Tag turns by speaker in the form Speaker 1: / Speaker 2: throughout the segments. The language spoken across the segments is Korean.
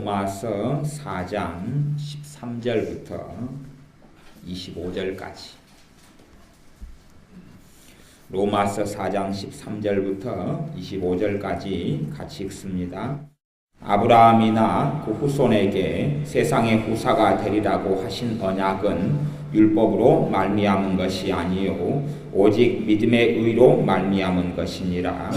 Speaker 1: 로마서 4장 13절부터 25절까지. 로마서 4장 13절부터 25절까지 같이 읽습니다. 아브라함이나 그 후손에게 세상의 후사가 되리라고 하신 언약은 율법으로 말미암은 것이 아니요 오직 믿음의 의로 말미암은 것이니라.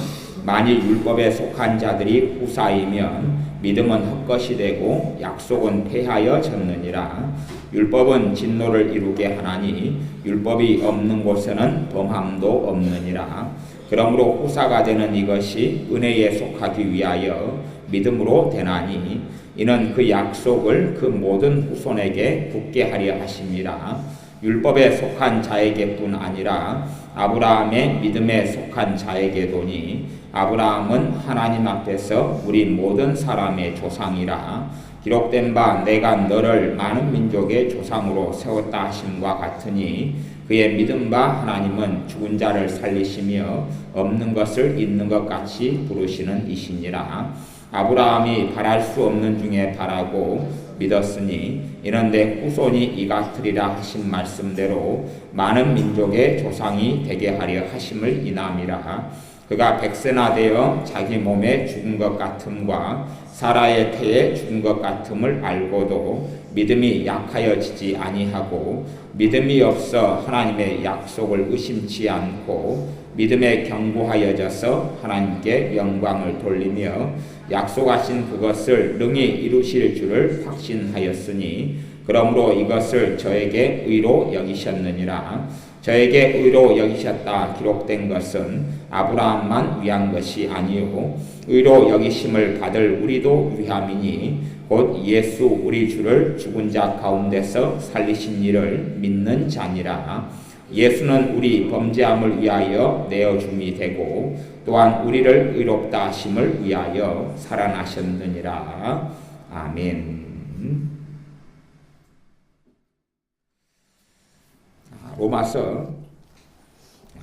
Speaker 1: 만일 율법에 속한 자들이 후사이면 믿음은 헛것이 되고 약속은 폐하여 졌느니라. 율법은 진노를 이루게 하나니 율법이 없는 곳에는 범함도 없느니라. 그러므로 후사가 되는 이것이 은혜에 속하기 위하여 믿음으로 되나니 이는 그 약속을 그 모든 후손에게 굳게 하려 하심이라. 율법에 속한 자에게뿐 아니라 아브라함의 믿음에 속한 자에게도니 아브라함은 하나님 앞에서 우리 모든 사람의 조상이라. 기록된 바 내가 너를 많은 민족의 조상으로 세웠다 하심과 같으니 그의 믿은 바 하나님은 죽은 자를 살리시며 없는 것을 있는 것 같이 부르시는 이시니라. 아브라함이 바랄 수 없는 중에 바라고 믿었으니 이는 내 후손이 이같으리라 하신 말씀대로 많은 민족의 조상이 되게 하려 하심을 인함이라. 그가 백세나 되어 자기 몸에 죽은 것 같음과 사라의 태에 죽은 것 같음을 알고도 믿음이 약하여지지 아니하고 믿음이 없어 하나님의 약속을 의심치 않고 믿음에 견고하여져서 하나님께 영광을 돌리며 약속하신 그것을 능히 이루실 줄을 확신하였으니 그러므로 이것을 저에게 의로 여기셨느니라. 저에게 의로 여기셨다 기록된 것은 아브라함만 위한 것이 아니요 의로 여기심을 받을 우리도 위함이니 곧 예수 우리 주를 죽은 자 가운데서 살리신 이를 믿는 자니라. 예수는 우리 범죄함을 위하여 내어줌이 되고 또한 우리를 의롭다 하심을 위하여 살아나셨느니라. 아멘. 로마서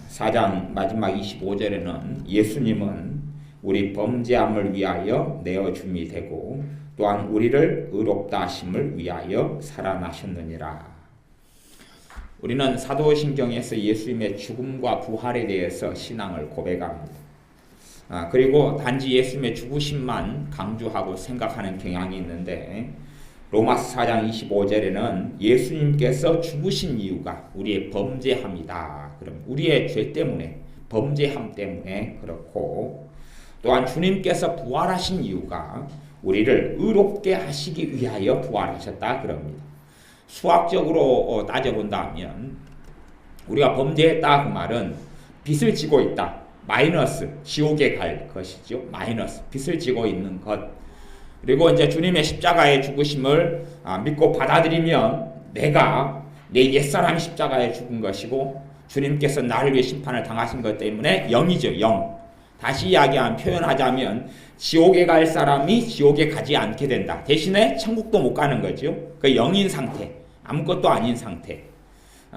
Speaker 1: 4장 마지막 25절에는 예수님은 우리 범죄함을 위하여 내어줌이 되고 또한 우리를 의롭다 하심을 위하여 살아나셨느니라. 우리는 사도신경에서 예수님의 죽음과 부활에 대해서 신앙을 고백합니다. 그리고 단지 예수님의 죽으심만 강조하고 생각하는 경향이 있는데 로마서 4장 25절에는 예수님께서 죽으신 이유가 우리의 범죄함이다. 그럼 우리의 죄 때문에 범죄함 때문에 그렇고 또한 주님께서 부활하신 이유가 우리를 의롭게 하시기 위하여 부활하셨다 그럽니다. 수학적으로 따져본다면 우리가 범죄했다 그 말은 빚을 지고 있다. 마이너스 지옥에 갈 것이죠. 마이너스 빚을 지고 있는 것. 그리고 이제 주님의 십자가의 죽으심을 믿고 받아들이면 내가 내 옛사람이 십자가에 죽은 것이고 주님께서 나를 위해 심판을 당하신 것 때문에 영이죠. 영. 다시 이야기하면 표현하자면 지옥에 갈 사람이 지옥에 가지 않게 된다. 대신에 천국도 못 가는 거죠. 그 영인 상태. 아무것도 아닌 상태.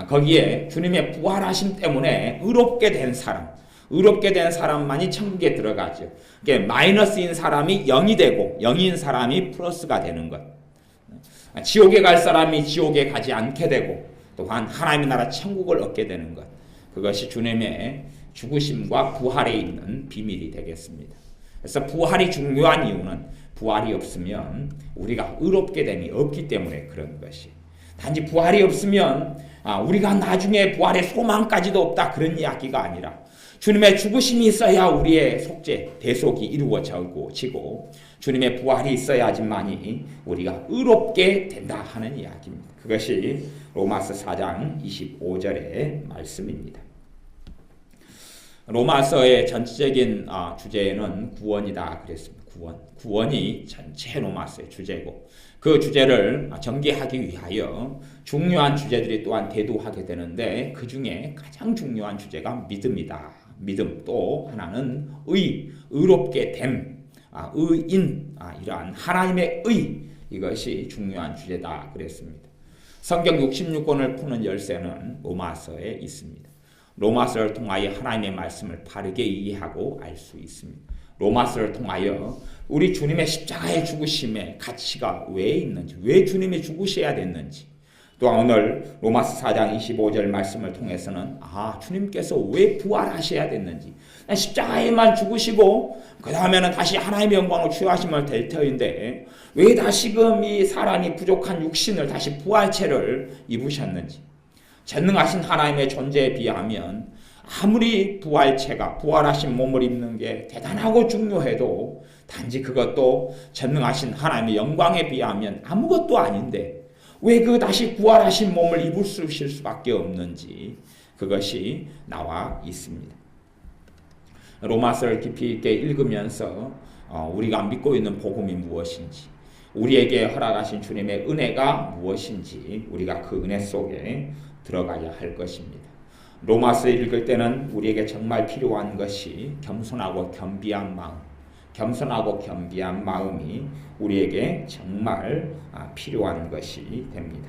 Speaker 1: 거기에 주님의 부활하심 때문에 의롭게 된 사람. 의롭게 된 사람만이 천국에 들어가죠. 이게 마이너스인 사람이 0이 되고 0인 사람이 플러스가 되는 것. 지옥에 갈 사람이 지옥에 가지 않게 되고 또한 하나님의 나라 천국을 얻게 되는 것. 그것이 주님의 죽으심과 부활에 있는 비밀이 되겠습니다. 그래서 부활이 중요한 이유는 부활이 없으면 우리가 의롭게 됨이 없기 때문에 그런 것이. 단지 부활이 없으면 우리가 나중에 부활의 소망까지도 없다 그런 이야기가 아니라 주님의 죽으심이 있어야 우리의 속죄, 대속이 이루어지고 주님의 부활이 있어야지만이 우리가 의롭게 된다 하는 이야기입니다. 그것이 로마서 4장 25절의 말씀입니다. 로마서의 전체적인 주제는 구원이다 그랬습니다. 구원이 전체 로마서의 주제고 그 주제를 전개하기 위하여 중요한 주제들이 또한 대두하게 되는데 그 중에 가장 중요한 주제가 믿음이다. 믿음 또 하나는 의롭게 됨, 의인, 이러한 하나님의 의 이것이 중요한 주제다 그랬습니다. 성경 66권을 푸는 열쇠는 로마서에 있습니다. 로마서를 통하여 하나님의 말씀을 바르게 이해하고 알 수 있습니다. 로마서를 통하여 우리 주님의 십자가의 죽으심의 가치가 왜 있는지, 왜 주님이 죽으셔야 됐는지, 또한 오늘 로마서 4장 25절 말씀을 통해서는 주님께서 왜 부활하셔야 됐는지, 십자가에만 죽으시고 그 다음에는 다시 하나님의 영광을 취하시면 될 터인데 왜 다시금 이 사람이 부족한 육신을 다시 부활체를 입으셨는지, 전능하신 하나님의 존재에 비하면 아무리 부활체가 부활하신 몸을 입는 게 대단하고 중요해도 단지 그것도 전능하신 하나님의 영광에 비하면 아무것도 아닌데 왜 그 다시 부활하신 몸을 입을 수밖에 없는지 그것이 나와 있습니다. 로마서를 깊이 있게 읽으면서 우리가 믿고 있는 복음이 무엇인지, 우리에게 허락하신 주님의 은혜가 무엇인지 우리가 그 은혜 속에 들어가야 할 것입니다. 로마서 읽을 때는 우리에게 정말 필요한 것이 겸손하고 겸비한 마음이 우리에게 정말 필요한 것이 됩니다.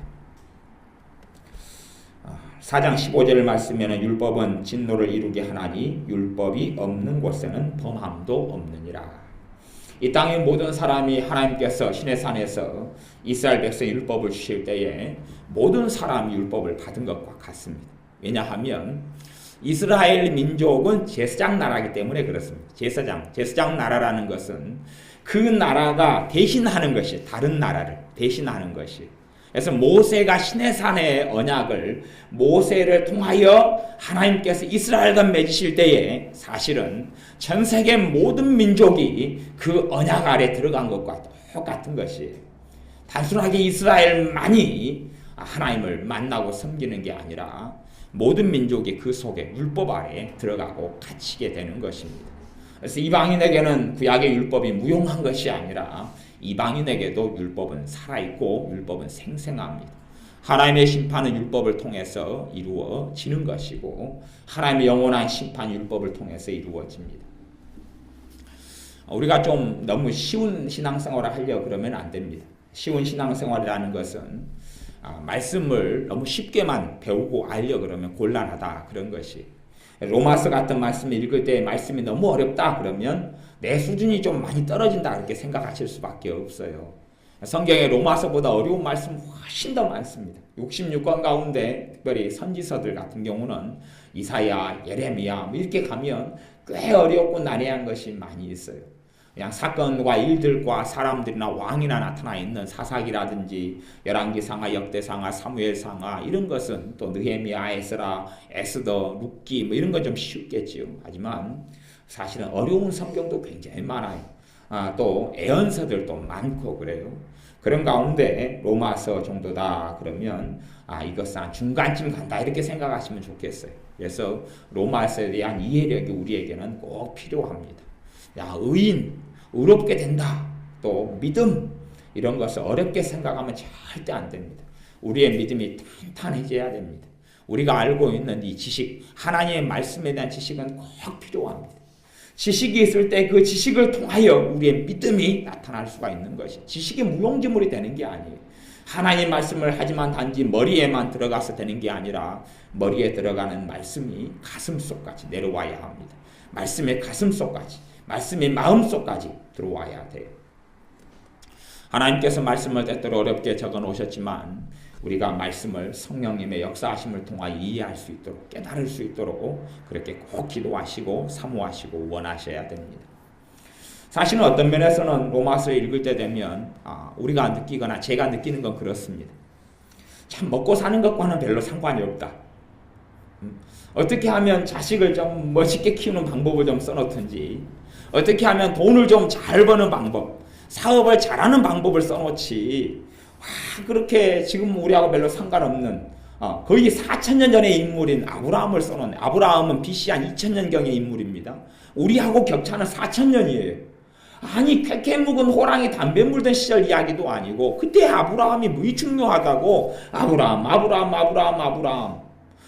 Speaker 1: 4장 15절 말씀에는 율법은 진노를 이루게 하나니 율법이 없는 곳에는 범함도 없느니라. 이 땅의 모든 사람이 하나님께서 시내산에서 이스라엘 백성 율법을 주실 때에 모든 사람이 율법을 받은 것과 같습니다. 왜냐하면 이스라엘 민족은 제사장 나라이기 때문에 그렇습니다. 제사장 나라라는 것은 그 나라가 대신하는 것이, 다른 나라를 대신하는 것이. 그래서 모세가 시내산의 언약을 모세를 통하여 하나님께서 이스라엘과 맺으실 때에 사실은 전 세계 모든 민족이 그 언약 아래 들어간 것과 똑같은 것이에요. 단순하게 이스라엘만이 하나님을 만나고 섬기는 게 아니라 모든 민족이 그 속에 율법 아래에 들어가고 갇히게 되는 것입니다. 그래서 이방인에게는 구약의 율법이 무용한 것이 아니라 이방인에게도 율법은 살아있고 율법은 생생합니다. 하나님의 심판은 율법을 통해서 이루어지는 것이고 하나님의 영원한 심판 율법을 통해서 이루어집니다. 우리가 좀 너무 쉬운 신앙생활을 하려고 그러면 안 됩니다. 쉬운 신앙생활이라는 것은 말씀을 너무 쉽게만 배우고 알려 그러면 곤란하다, 그런 것이. 로마서 같은 말씀을 읽을 때 말씀이 너무 어렵다 그러면 내 수준이 좀 많이 떨어진다 이렇게 생각하실 수밖에 없어요. 성경에 로마서보다 어려운 말씀 훨씬 더 많습니다. 66권 가운데 특별히 선지서들 같은 경우는 이사야, 예레미야 이렇게 가면 꽤 어렵고 난해한 것이 많이 있어요. 그냥 사건과 일들과 사람들이나 왕이나 나타나 있는 사사기라든지 열왕기상하, 역대상하, 사무엘상하 이런 것은 또 느헤미야, 에스라, 에스더, 룻기 이런 건 좀 쉽겠지요. 하지만 사실은 어려운 성경도 굉장히 많아요. 또 애언서들도 많고 그래요. 그런 가운데 로마서 정도다 그러면 이것은 중간쯤 간다 이렇게 생각하시면 좋겠어요. 그래서 로마서에 대한 이해력이 우리에게는 꼭 필요합니다. 의롭게 된다. 또 믿음 이런 것을 어렵게 생각하면 절대 안 됩니다. 우리의 믿음이 탄탄해져야 됩니다. 우리가 알고 있는 이 지식, 하나님의 말씀에 대한 지식은 꼭 필요합니다. 지식이 있을 때 그 지식을 통하여 우리의 믿음이 나타날 수가 있는 것이, 지식이 무용지물이 되는 게 아니에요. 하나님 말씀을 하지만 단지 머리에만 들어가서 되는 게 아니라 머리에 들어가는 말씀이 가슴속까지 내려와야 합니다. 말씀의 가슴속까지, 말씀의 마음속까지 들어와야 돼요. 하나님께서 말씀을 때때로 어렵게 적어 놓으셨지만 우리가 말씀을 성령님의 역사하심을 통하여 이해할 수 있도록, 깨달을 수 있도록 그렇게 꼭 기도하시고 사모하시고 원하셔야 됩니다. 사실은 어떤 면에서는 로마서를 읽을 때 되면 우리가 느끼거나 제가 느끼는 건 그렇습니다. 참 먹고 사는 것과는 별로 상관이 없다. 어떻게 하면 자식을 좀 멋있게 키우는 방법을 좀 써놓든지, 어떻게 하면 돈을 좀 잘 버는 방법, 사업을 잘하는 방법을 써놓지, 그렇게 지금 우리하고 별로 상관없는 거의 4,000년 전의 인물인 아브라함을 써놓네. 아브라함은 BC 한 2,000년경의 인물입니다. 우리하고 격차는 4,000년이에요. 아니 쾌쾌 묵은 호랑이 담배 물던 시절 이야기도 아니고 그때 아브라함이 뭐 중요하다고. 아브라함.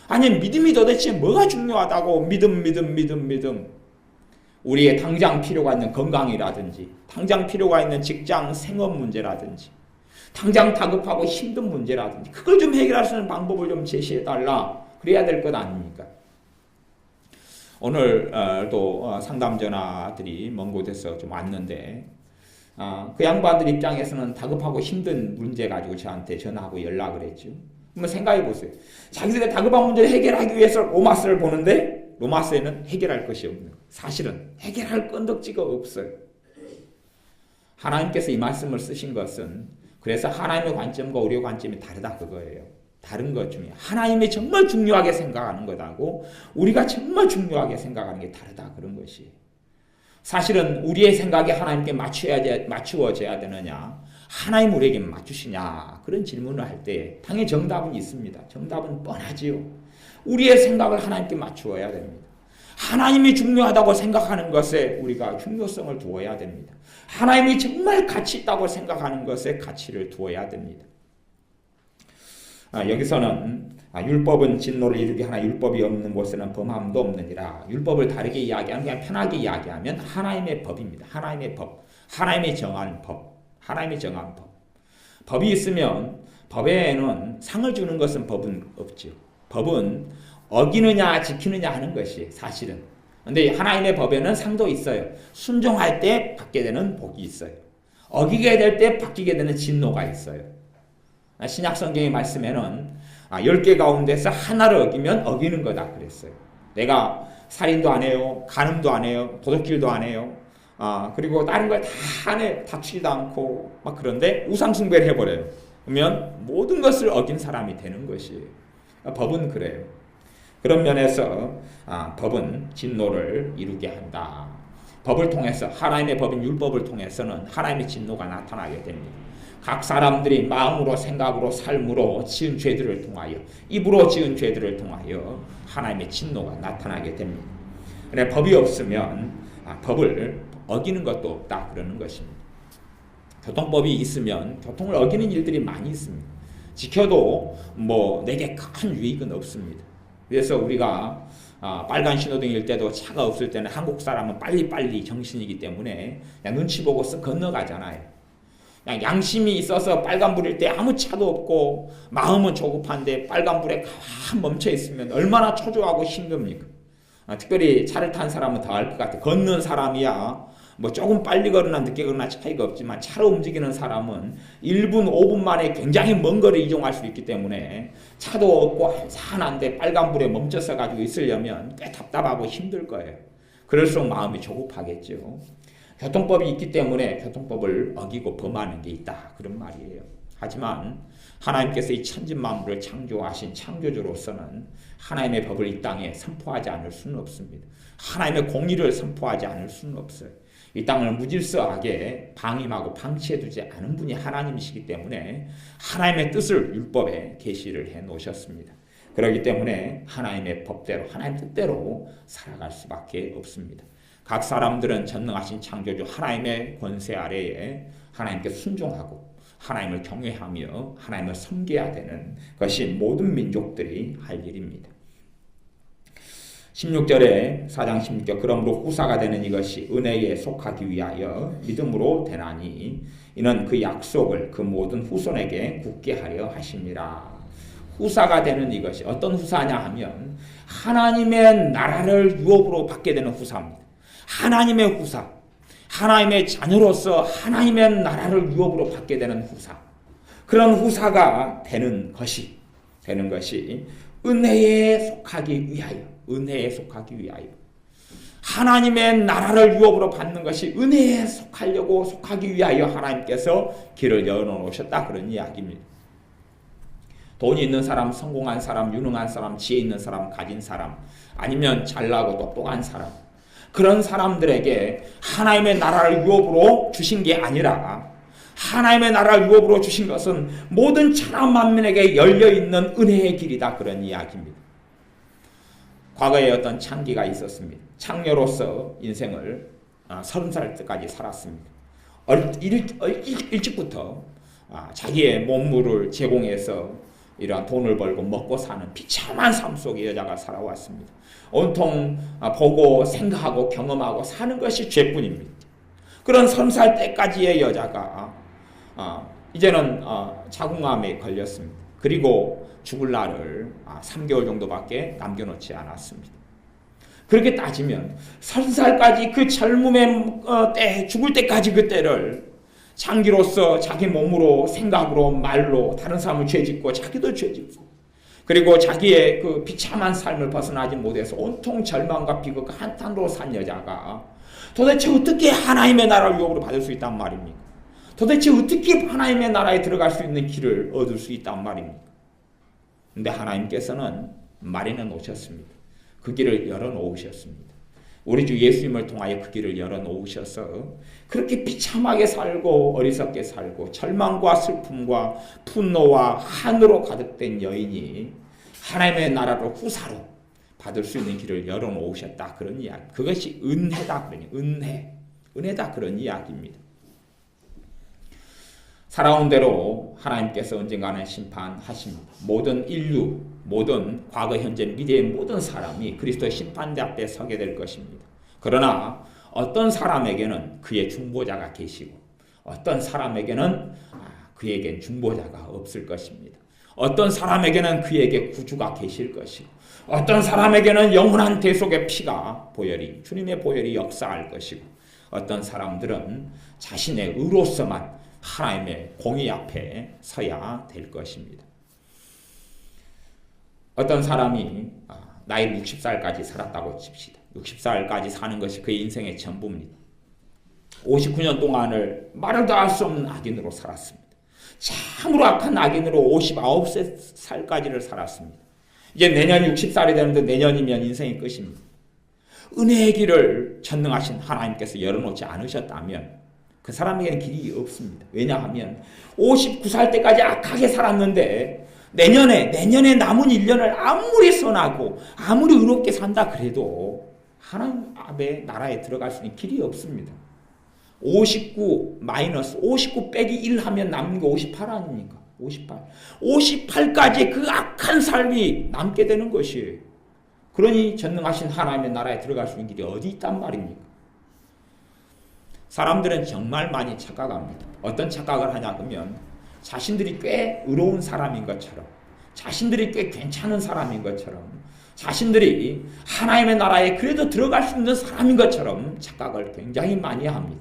Speaker 1: 아니 믿음이 도대체 뭐가 중요하다고. 믿음. 우리의 당장 필요가 있는 건강이라든지, 당장 필요가 있는 직장 생업 문제라든지, 당장 다급하고 힘든 문제라든지 그걸 좀 해결할 수 있는 방법을 좀 제시해달라. 그래야 될 것 아닙니까? 오늘 또 상담 전화들이 먼 곳에서 좀 왔는데 그 양반들 입장에서는 다급하고 힘든 문제 가지고 저한테 전화하고 연락을 했죠. 한번 생각해 보세요. 자기들의 다급한 문제를 해결하기 위해서 로마서를 보는데 로마서에는 해결할 것이 없는 거예요. 사실은 해결할 건덕지가 없어요. 하나님께서 이 말씀을 쓰신 것은 그래서 하나님의 관점과 우리의 관점이 다르다 그거예요. 다른 것 중에 하나님이 정말 중요하게 생각하는 것하고 우리가 정말 중요하게 생각하는 게 다르다 그런 것이에요. 사실은 우리의 생각이 하나님께 맞추어져야 되느냐, 하나님 우리에게 맞추시냐 그런 질문을 할 때 당연히 정답은 있습니다. 정답은 뻔하지요. 우리의 생각을 하나님께 맞추어야 됩니다. 하나님이 중요하다고 생각하는 것에 우리가 중요성을 두어야 됩니다. 하나님이 정말 가치 있다고 생각하는 것에 가치를 두어야 됩니다. 여기서는 율법은 진노를 이루게 하나 율법이 없는 곳에는 범함도 없느니라. 율법을 다르게 이야기하면 그냥 편하게 이야기하면 하나님의 법입니다. 하나님의 법, 하나님이 정한 법, 하나님이 정한 법. 법이 있으면 법에는 상을 주는 것은 법은 없죠. 법은 어기느냐 지키느냐 하는 것이 사실은. 근데 하나님의 법에는 상도 있어요. 순종할 때 받게 되는 복이 있어요. 어기게 될 때 받게 되는 진노가 있어요. 신약 성경의 말씀에는 10개 가운데서 하나를 어기면 어기는 거다 그랬어요. 내가 살인도 안 해요. 간음도 안 해요. 도둑질도 안 해요. 그리고 다른 걸 다 안 해요. 다치지도 않고 막 그런데 우상숭배를 해버려요. 그러면 모든 것을 어긴 사람이 되는 것이에요. 법은 그래요. 그런 면에서 법은 진노를 이루게 한다. 법을 통해서 하나님의 법인 율법을 통해서는 하나님의 진노가 나타나게 됩니다. 각 사람들이 마음으로 생각으로 삶으로 지은 죄들을 통하여 입으로 지은 죄들을 통하여 하나님의 진노가 나타나게 됩니다. 그래 법이 없으면 법을 어기는 것도 없다 그러는 것입니다. 교통법이 있으면 교통을 어기는 일들이 많이 있습니다. 지켜도 내게 큰 유익은 없습니다. 그래서 우리가 빨간 신호등일 때도 차가 없을 때는 한국 사람은 빨리빨리 정신이기 때문에 그냥 눈치 보고 쓱 건너가잖아요. 그냥 양심이 있어서 빨간불일 때 아무 차도 없고 마음은 조급한데 빨간불에 가만 멈춰 있으면 얼마나 초조하고 힘듭니까? 특별히 차를 탄 사람은 더 알 것 같아요. 걷는 사람이야 조금 빨리 걸으나 늦게 걸으나 차이가 없지만 차로 움직이는 사람은 1분, 5분 만에 굉장히 먼 거리를 이동할 수 있기 때문에 차도 없고 한산한데 빨간불에 멈춰서 가지고 있으려면 꽤 답답하고 힘들 거예요. 그럴수록 마음이 조급하겠죠. 교통법이 있기 때문에 교통법을 어기고 범하는 게 있다 그런 말이에요. 하지만 하나님께서 이 천지만물을 창조하신 창조주로서는 하나님의 법을 이 땅에 선포하지 않을 수는 없습니다. 하나님의 공의를 선포하지 않을 수는 없어요. 이 땅을 무질서하게 방임하고 방치해두지 않은 분이 하나님이시기 때문에 하나님의 뜻을 율법에 계시를 해 놓으셨습니다. 그렇기 때문에 하나님의 법대로 하나님 뜻대로 살아갈 수밖에 없습니다. 각 사람들은 전능하신 창조주 하나님의 권세 아래에 하나님께 순종하고 하나님을 경외하며 하나님을 섬겨야 되는 것이 모든 민족들이 할 일입니다. 16절에 4장 16절 그러므로 후사가 되는 이것이 은혜에 속하기 위하여 믿음으로 되나니 이는 그 약속을 그 모든 후손에게 굳게 하려 하심이라. 후사가 되는 이것이 어떤 후사냐 하면 하나님의 나라를 유업으로 받게 되는 후사입니다. 하나님의 후사, 하나님의 자녀로서 하나님의 나라를 유업으로 받게 되는 후사. 그런 후사가 되는 것이 은혜에 속하기 위하여, 은혜에 속하기 위하여. 하나님의 나라를 유업으로 받는 것이 은혜에 속하기 위하여 하나님께서 길을 열어놓으셨다 그런 이야기입니다. 돈이 있는 사람, 성공한 사람, 유능한 사람, 지혜 있는 사람, 가진 사람, 아니면 잘나고 똑똑한 사람, 그런 사람들에게 하나님의 나라를 유업으로 주신 게 아니라 하나님의 나라를 유업으로 주신 것은 모든 천하 만민에게 열려있는 은혜의 길이다 그런 이야기입니다. 과거에 어떤 창기가 있었습니다. 창녀로서 인생을 30살 때까지 살았습니다. 일찍부터 자기의 몸물을 제공해서 이러한 돈을 벌고 먹고 사는 비참한 삶 속에 여자가 살아왔습니다. 온통 보고 생각하고 경험하고 사는 것이 죄뿐입니다. 그런 30살 때까지의 여자가 이제는 자궁암에 걸렸습니다. 그리고 죽을 날을 3개월 정도밖에 남겨놓지 않았습니다. 그렇게 따지면 30살까지 그 젊음의 때, 죽을 때까지 그 때를 장기로서 자기 몸으로, 생각으로, 말로 다른 사람을 죄짓고 자기도 죄짓고, 그리고 자기의 그 비참한 삶을 벗어나지 못해서 온통 절망과 비극과 한탄으로 산 여자가 도대체 어떻게 하나님의 나라를 유업으로 받을 수 있단 말입니까? 도대체 어떻게 하나님의 나라에 들어갈 수 있는 길을 얻을 수 있단 말입니까? 근데 하나님께서는 말이나 놓으셨습니다. 그 길을 열어놓으셨습니다. 우리 주 예수님을 통하여 그 길을 열어놓으셔서 그렇게 비참하게 살고 어리석게 살고 절망과 슬픔과 분노와 한으로 가득된 여인이 하나님의 나라로 후사로 받을 수 있는 길을 열어놓으셨다, 그런 이야기. 그것이 은혜다, 그러니 은혜다, 그런 이야기입니다. 살아온 대로 하나님께서 언젠가는 심판하십니다. 모든 인류, 모든 과거, 현재, 미래의 모든 사람이 그리스도의 심판대 앞에 서게 될 것입니다. 그러나 어떤 사람에게는 그의 중보자가 계시고 어떤 사람에게는 그에겐 중보자가 없을 것입니다. 어떤 사람에게는 그에게 구주가 계실 것이고 어떤 사람에게는 영원한 대속의 피가 보혈이, 주님의 보혈이 역사할 것이고 어떤 사람들은 자신의 의로서만 하나님의 공의 앞에 서야 될 것입니다. 어떤 사람이 나이 60살까지 살았다고 칩시다. 60살까지 사는 것이 그의 인생의 전부입니다. 59년 동안을 말도 할 수 없는 악인으로 살았습니다. 참으로 악한 악인으로 59살까지를 살았습니다. 이제 내년 60살이 되는데 내년이면 인생이 끝입니다. 은혜의 길을 전능하신 하나님께서 열어놓지 않으셨다면 그 사람에게는 길이 없습니다. 왜냐하면 59살 때까지 악하게 살았는데 내년에 남은 1년을 아무리 선하고 아무리 의롭게 산다 그래도 하나님 앞에 나라에 들어갈 수 있는 길이 없습니다. 59 빼기 1 하면 남는 게 58 아닙니까? 58까지 그 악한 삶이 남게 되는 것이에요. 그러니 전능하신 하나님의 나라에 들어갈 수 있는 길이 어디 있단 말입니까? 사람들은 정말 많이 착각합니다. 어떤 착각을 하냐 그러면 자신들이 꽤 의로운 사람인 것처럼, 자신들이 꽤 괜찮은 사람인 것처럼, 자신들이 하나님의 나라에 그래도 들어갈 수 있는 사람인 것처럼 착각을 굉장히 많이 합니다.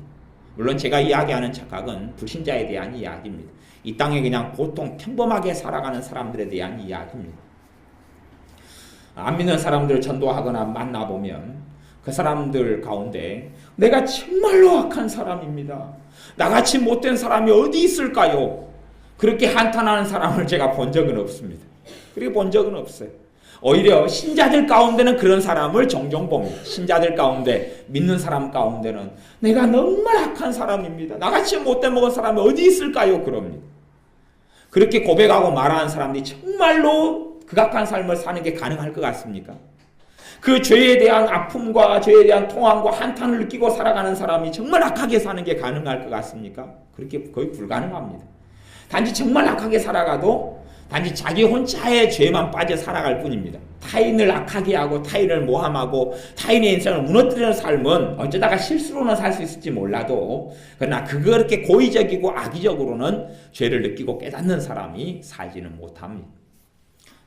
Speaker 1: 물론 제가 이야기하는 착각은 불신자에 대한 이야기입니다. 이 땅에 그냥 보통 평범하게 살아가는 사람들에 대한 이야기입니다. 안 믿는 사람들을 전도하거나 만나보면 그 사람들 가운데 내가 정말로 악한 사람입니다. 나같이 못된 사람이 어디 있을까요? 그렇게 한탄하는 사람을 제가 본 적은 없습니다. 그렇게 본 적은 없어요. 오히려 신자들 가운데는 그런 사람을 종종 봅니다. 신자들 가운데, 믿는 사람 가운데는 내가 정말 악한 사람입니다. 나같이 못된 먹은 사람이 어디 있을까요? 그럽니다. 그렇게 고백하고 말하는 사람들이 정말로 극악한 삶을 사는 게 가능할 것 같습니까? 그 죄에 대한 아픔과 죄에 대한 통함과 한탄을 느끼고 살아가는 사람이 정말 악하게 사는 게 가능할 것 같습니까? 그렇게 거의 불가능합니다. 단지 정말 악하게 살아가도 단지 자기 혼자의 죄만 빠져 살아갈 뿐입니다. 타인을 악하게 하고 타인을 모함하고 타인의 인생을 무너뜨리는 삶은 어쩌다가 실수로는 살 수 있을지 몰라도 그러나 그렇게 고의적이고 악의적으로는 죄를 느끼고 깨닫는 사람이 살지는 못합니다.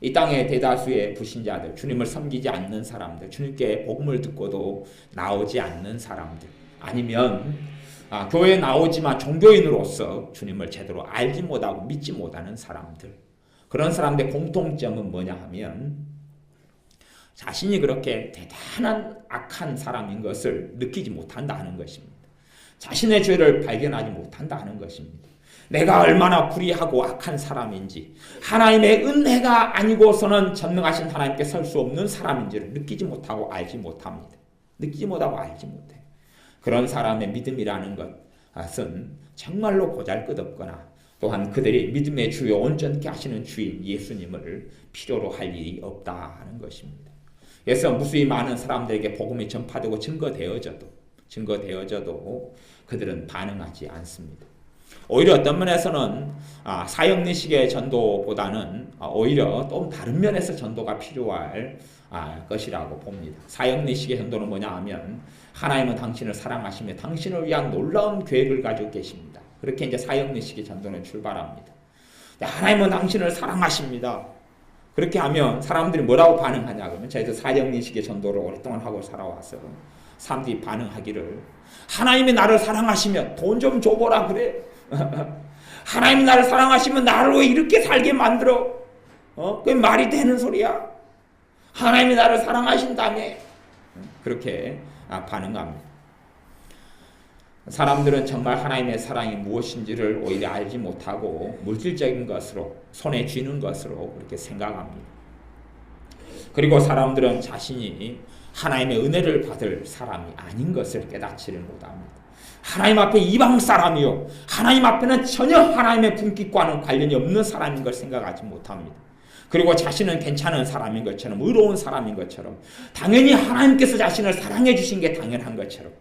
Speaker 1: 이 땅의 대다수의 불신자들, 주님을 섬기지 않는 사람들, 주님께 복음을 듣고도 나오지 않는 사람들, 아니면 교회에 나오지만 종교인으로서 주님을 제대로 알지 못하고 믿지 못하는 사람들, 그런 사람들의 공통점은 뭐냐 하면 자신이 그렇게 대단한 악한 사람인 것을 느끼지 못한다는 것입니다. 자신의 죄를 발견하지 못한다는 것입니다. 내가 얼마나 불의하고 악한 사람인지, 하나님의 은혜가 아니고서는 전능하신 하나님께 설 수 없는 사람인지를 느끼지 못하고 알지 못합니다. 느끼지 못하고 알지 못해요. 그런 사람의 믿음이라는 것은 정말로 보잘것없거나 또한 그들이 믿음의 주요 온전케 하시는 주인 예수님을 필요로 할 일이 없다 하는 것입니다. 그래서 무수히 많은 사람들에게 복음이 전파되고 증거되어져도 그들은 반응하지 않습니다. 오히려 어떤 면에서는 사역리식의 전도보다는 오히려 또 다른 면에서 전도가 필요할 것이라고 봅니다. 사역리식의 전도는 뭐냐 하면 하나님은 당신을 사랑하시며 당신을 위한 놀라운 계획을 가지고 계십니다. 그렇게 이제 사역리식의 전도는 출발합니다. 하나님은 당신을 사랑하십니다. 그렇게 하면 사람들이 뭐라고 반응하냐 그러면 저희도 사형리식의 전도를 오랫동안 하고 살아와서 사람들이 반응하기를 하나님이 나를 사랑하시면 돈 좀 줘보라 그래. 하나님이 나를 사랑하시면 나를 왜 이렇게 살게 만들어? 그게 말이 되는 소리야? 하나님이 나를 사랑하신다며. 그렇게 반응합니다. 사람들은 정말 하나님의 사랑이 무엇인지를 오히려 알지 못하고 물질적인 것으로 손에 쥐는 것으로 그렇게 생각합니다. 그리고 사람들은 자신이 하나님의 은혜를 받을 사람이 아닌 것을 깨닫지를 못합니다. 하나님 앞에 이방 사람이요, 하나님 앞에는 전혀 하나님의 분깃과는 관련이 없는 사람인 걸 생각하지 못합니다. 그리고 자신은 괜찮은 사람인 것처럼, 의로운 사람인 것처럼, 당연히 하나님께서 자신을 사랑해 주신 게 당연한 것처럼,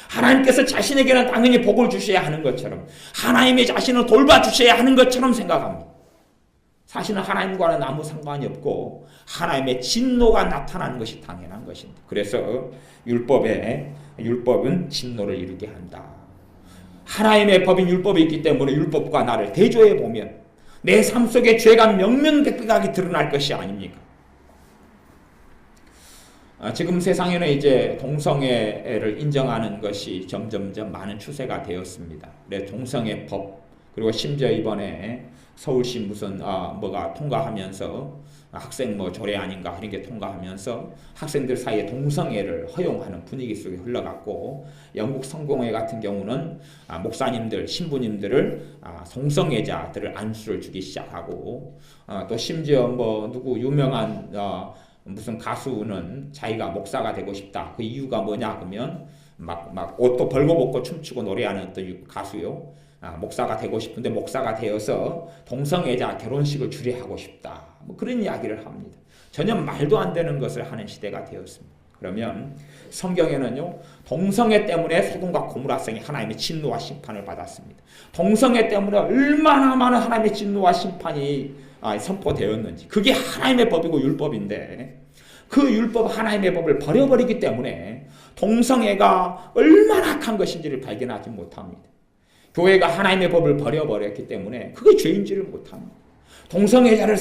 Speaker 1: 하나님께서 자신에게는 당연히 복을 주셔야 하는 것처럼, 하나님의 자신을 돌봐주셔야 하는 것처럼 생각합니다. 사실은 하나님과는 아무 상관이 없고 하나님의 진노가 나타나는 것이 당연한 것입니다. 그래서 율법은 진노를 이루게 한다. 하나님의 법인 율법이 있기 때문에 율법과 나를 대조해 보면 내 삶 속에 죄가 명명백백하게 드러날 것이 아닙니까? 지금 세상에는 이제 동성애를 인정하는 것이 점점점 많은 추세가 되었습니다. 동성애 법, 그리고 심지어 이번에 서울시 무슨 뭐가 통과하면서 학생 조례 아닌가 이런 게 통과하면서 학생들 사이에 동성애를 허용하는 분위기 속에 흘러갔고, 영국 성공회 같은 경우는 목사님들, 신부님들을 동성애자들을 안수를 주기 시작하고, 또 심지어 누구 유명한 무슨 가수는 자기가 목사가 되고 싶다. 그 이유가 뭐냐 그러면 막 옷도 벌거벗고 춤추고 노래하는 어떤 가수요. 목사가 되고 싶은데 목사가 되어서 동성애자 결혼식을 주례하고 싶다. 그런 이야기를 합니다. 전혀 말도 안 되는 것을 하는 시대가 되었습니다. 그러면 성경에는요, 동성애 때문에 소돔과 고모라성이 하나님의 진노와 심판을 받았습니다. 동성애 때문에 얼마나 많은 하나님의 진노와 심판이 선포되었는지, 그게 하나님의 법이고 율법인데, 그 율법 하나님의 법을 버려버리기 때문에 동성애가 얼마나 악한 것인지를 발견하지 못합니다. 교회가 하나님의 법을 버려버렸기 때문에 그게 죄인지를 못합니다. 동성애자를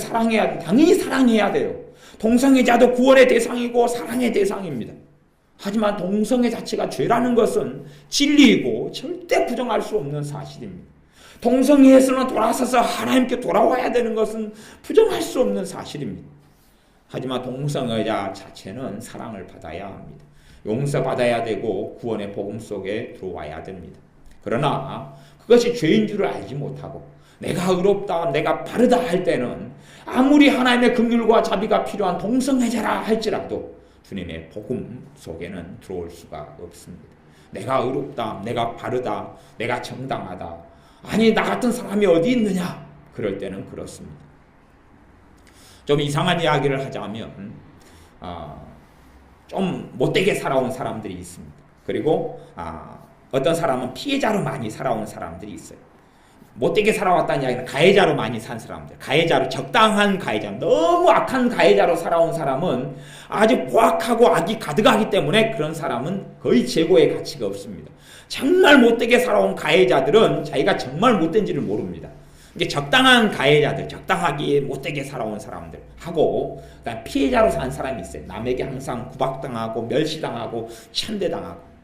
Speaker 1: 당연히 사랑해야 돼요. 동성애자도 구원의 대상이고 사랑의 대상입니다. 하지만 동성애 자체가 죄라는 것은 진리이고 절대 부정할 수 없는 사실입니다. 동성애에서는 돌아서서 하나님께 돌아와야 되는 것은 부정할 수 없는 사실입니다. 하지만 동성애자 자체는 사랑을 받아야 합니다. 용서받아야 되고 구원의 복음 속에 들어와야 됩니다. 그러나 그것이 죄인 줄을 알지 못하고 내가 의롭다, 내가 바르다 할 때는 아무리 하나님의 긍휼과 자비가 필요한 동성애자라 할지라도 주님의 복음 속에는 들어올 수가 없습니다. 내가 의롭다, 내가 바르다, 내가 정당하다, 아니 나 같은 사람이 어디 있느냐, 그럴 때는 그렇습니다. 좀 이상한 이야기를 하자면 좀 못되게 살아온 사람들이 있습니다. 그리고 어떤 사람은 피해자로 많이 살아온 사람들이 있어요. 못되게 살아왔다는 이야기는 가해자로 많이 산 사람들, 가해자로, 적당한 가해자, 너무 악한 가해자로 살아온 사람은 아주 포악하고 악이 가득하기 때문에 그런 사람은 거의 재고의 가치가 없습니다. 정말 못되게 살아온 가해자들은 자기가 정말 못된지를 모릅니다. 이게 적당한 가해자들, 적당하게 못되게 살아온 사람들 하고, 그다음 피해자로 산 사람이 있어요. 남에게 항상 구박당하고 멸시당하고 천대당하고.